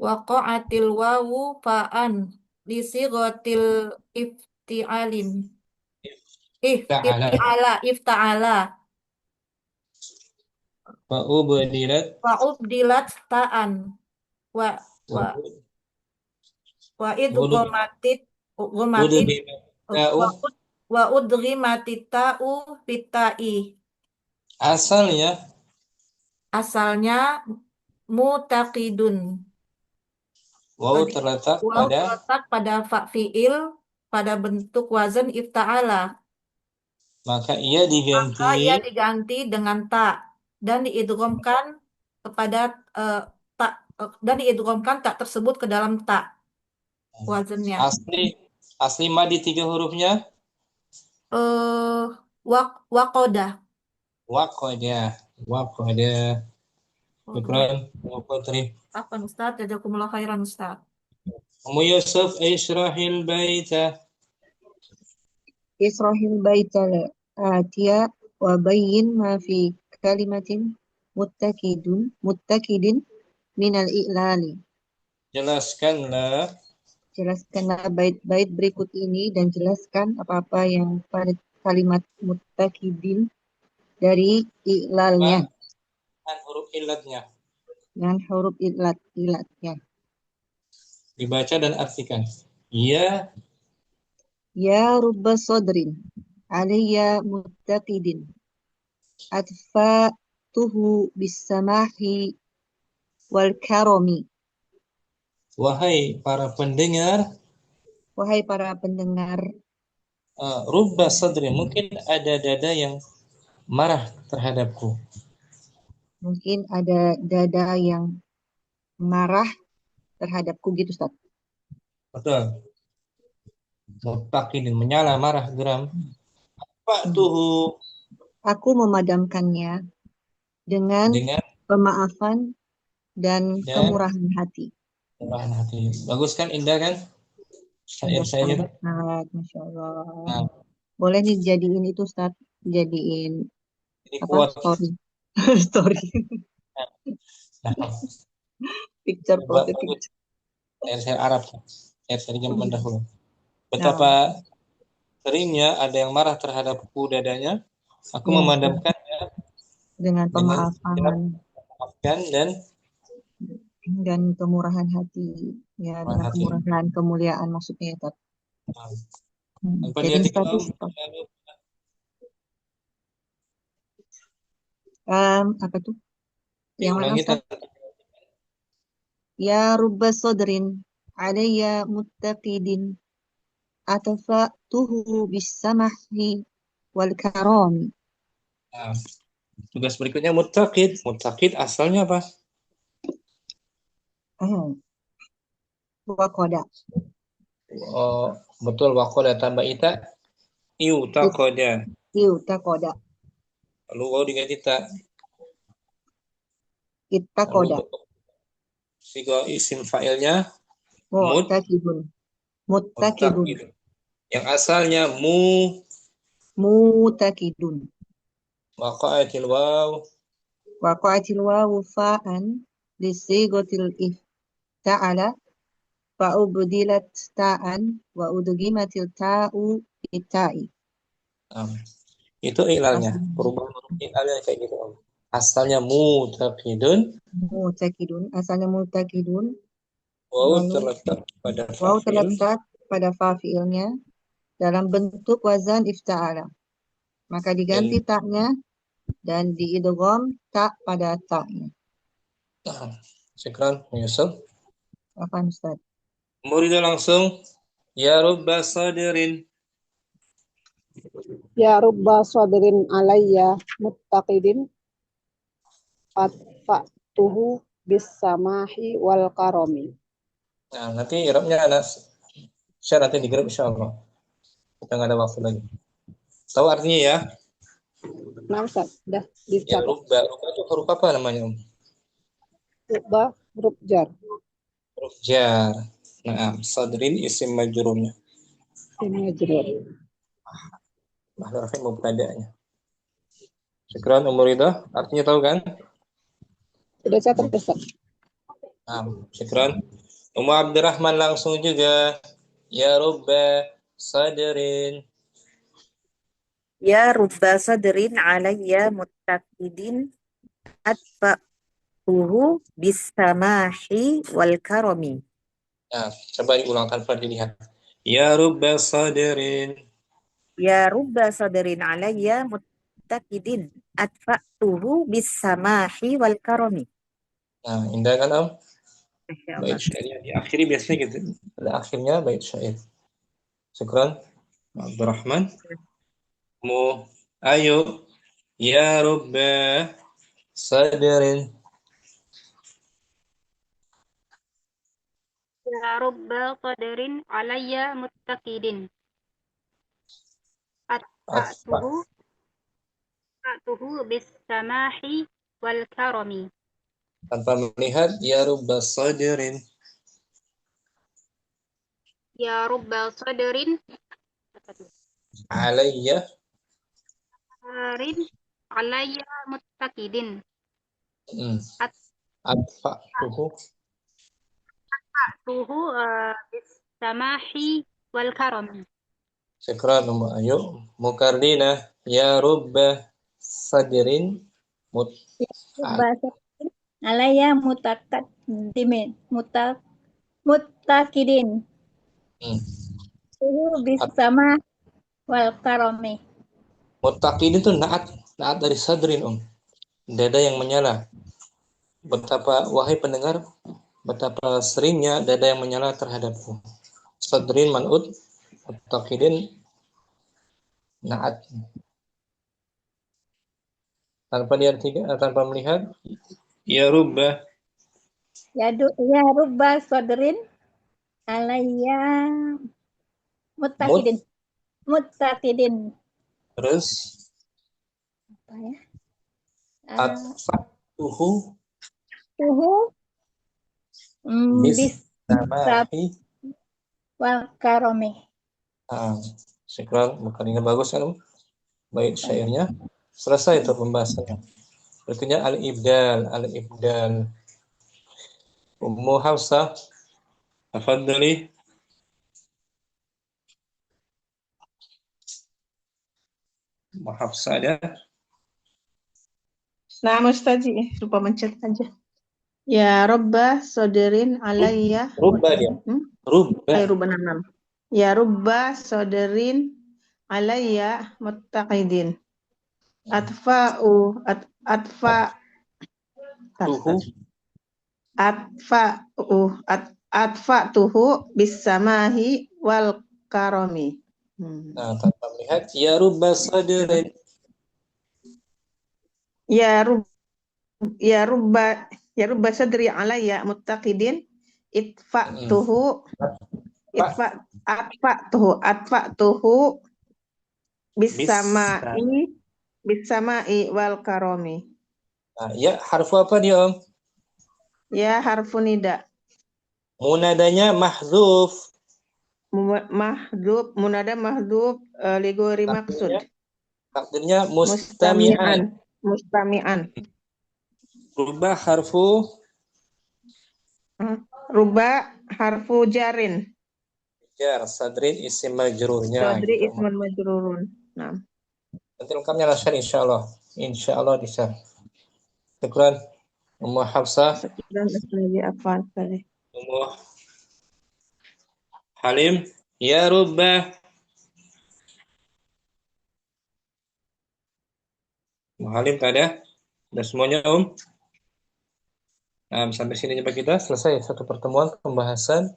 Waqa'atil wawu fa'an li sighatil ifti'alin. Ifta'ala. Fa'ubdilat ta'an. Wa udghimatit ta'u fita'i. Asalnya mutaqidun. Wawu terletak pada fa fi'il pada bentuk wazan ifta'ala. Maka ia diganti dengan ta dan diidghamkan tak tersebut ke dalam ta wazannya. Asli madi 3 hurufnya waqoda. Syukran Putri. Apa Ustaz? Jazakumullah khairan Ustaz. Ummu Yusuf ishrahil baita. Israhil baita atiya وبين ما في كلمة متكد من الإعلان. Jelaskanlah Jelaskanlah bait-bait berikut ini dan jelaskan apa-apa yang pada kalimat mutakidin dari i'lalnya dengan huruf ilatnya. dengan huruf ilatnya. Dibaca dan artikan. Ya Ya rubba sodrin alayya muttaqidin adfa'tuhu bisamahi wal karomi. wahai para pendengar, Wahai para pendengar, rubba sadri, mungkin ada dada yang marah terhadapku. mungkin ada dada yang marah terhadapku gitu, Ustaz. Betul. Muttaqidin, menyala, marah, geram. Fa'tuhu, Aku memadamkannya dengan pemaafan dan kemurahan hati. Kemurahan hati. Bagus kan, indah kan? Syair-syairnya tuh. Masya Allah. Boleh nih jadiin itu, Ustaz. Jadiin story. Story. Picture profile picture. Syair Arab. Syair zaman dahulu. Betapa seringnya ada yang marah terhadapku dadanya. Aku memadamkannya dengan pemaafan dan kemurahan hati, ya, dengan kemurahan, kemuliaan maksudnya ya, jadi apa tuh? Yang mana, Ustaz? Ya rubba sodrin alayya muttaqidin atafa'tuhu bisamahi wal karami. Tugas berikutnya muttaqid. Muttaqid asalnya apa? Wakoda. Oh, betul, wakoda tambah ita. Iutakoda. Iutakoda. Lalu wau diganti ta. Ittakoda. Sigo isim fa'ilnya muttaqidun. Muttaqidun. Yang asalnya muttaqidun. Waqa'atil waw. Waqa'atil waw fa'an lisigotil ifta'ala fa'ubdilat ta'an wa udgimatil ta'u itta'i. Itu ilalnya. Perubahan huruf ilalnya kayak gitu. Asalnya muttaqidun. Asalnya muttaqidun. Waw terletak pada fa'il. Waw terletak pada fa'ilnya dalam bentuk wazan ifta'ala. Maka diganti taknya dan diidgham tak pada taknya. Syukran, Yusuf. Apa, Ustaz? Murid langsung. Ya rubba sadirin. Ya rubba sadirin alayya muttaqidin atfa'tuhu bisamahi wal karomi. Nah, nanti i'rabnya ada share nanti di grup insyaallah. Kita nggak ada waktu lagi. Tahu artinya ya? Nah, Ustaz, dah dicatat. Ya rubba itu huruf apa namanya, Om? Rubba huruf jar. Huruf jar. Nah, sadrin isim majrurnya. Isim majrur. Mahdhuf rafi' mubtada'nya. Syukran Umuridah, artinya tahu kan? Sudah catat, Ustaz. Syukran. Ummu Abdurrahman langsung juga. Ya rubba sadrin. Ya rubba sadrin alayya muttaqidin atfa'tuhu bisamahi wal karami. Nah, coba diulang tanpa dilihat. Ya rubba sadrin. Ya rubba sadrin alayya muttaqidin atfa'tuhu bisamahi wal karami. Nah, indah kan, Om? Bait syair di akhir biasanya gitu. Ada akhirnya bait syair. Syukran Abdurrahman. Ayo. Ya rubba sadrin. Ya rubba qadarin alayya muttaqidin atfa'tuhu bis-samahi wal karami. Tanpa melihat ya rubba sadrin. Ya rubba sadrin Sarin alayya muttaqidin. Adfa'tuhu Tuhu bis samahi wal karami. syukran ayo mukarrina ya rubba sadrin mut Bahasa alaya mutakaddimin mutakidin bis sama wal karami. muttaqin itu naat dari sadrin dada yang menyala. Betapa wahai pendengar, betapa seringnya dada yang menyala terhadapku. Sadrin man'ud, muttaqidin naat. Tanpa melihat, ya rubba. Ya rubba sadrin alaya mutakidin. Terus Apa ya? Adfa'tuhu bis samahi wal karami. syukran, mukarrina bagus kan? Baik syairnya. Selesai itu pembahasannya. Berikutnya al-ibdal. Ummu Hafsah, tafadhali. Ummu Hafsah ada? Nah, Ustazi, lupa mencet aja. Ya Robba soderin alayya. Rubba dia. Rubba 6. Ya Robba soderin alayya muttaqidin. Atfa'tuhu bis samahi wal karami. Nah, tanpa melihat ya rubba sadrin. Ya rubba sadri alayya muttaqidin atfa'tuhu bisama'i wal karami. Nah, ya harfu apa dia, Om? Ya harfu nida. Munadanya mahdzuf. Munada mahdzuf li ghairi maksud. Takdirnya mustami'an. Rubba harfu jarin. Jar, sadrin isim majrurnya. Sadri ismun majrurun. Nah. Nanti lengkapnya lah share insyaallah. Insyaallah di share. Syukran. Ummu Hafsah. Ummu Halim. Ya rubba. Ummu Halim tak ada? Udah semuanya, Om? Nah, sampai sini jumpa kita. Selesai satu pertemuan pembahasan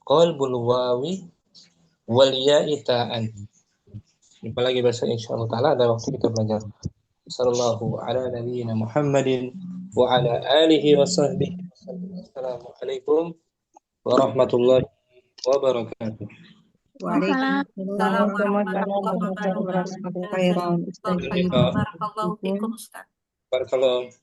qalbul wawi wal ya'i ta'an. Jumpa lagi besok insyaallah taala ada waktu kita belajar. Sallallahu ala nabiyyina Muhammadin wa ala alihi wa sahbihi. Assalamualaikum warahmatullahi wabarakatuh. Waalaikumsalam warahmatullahi wabarakatuh. Barakallahu fikum, Ustaz. Barakallahu.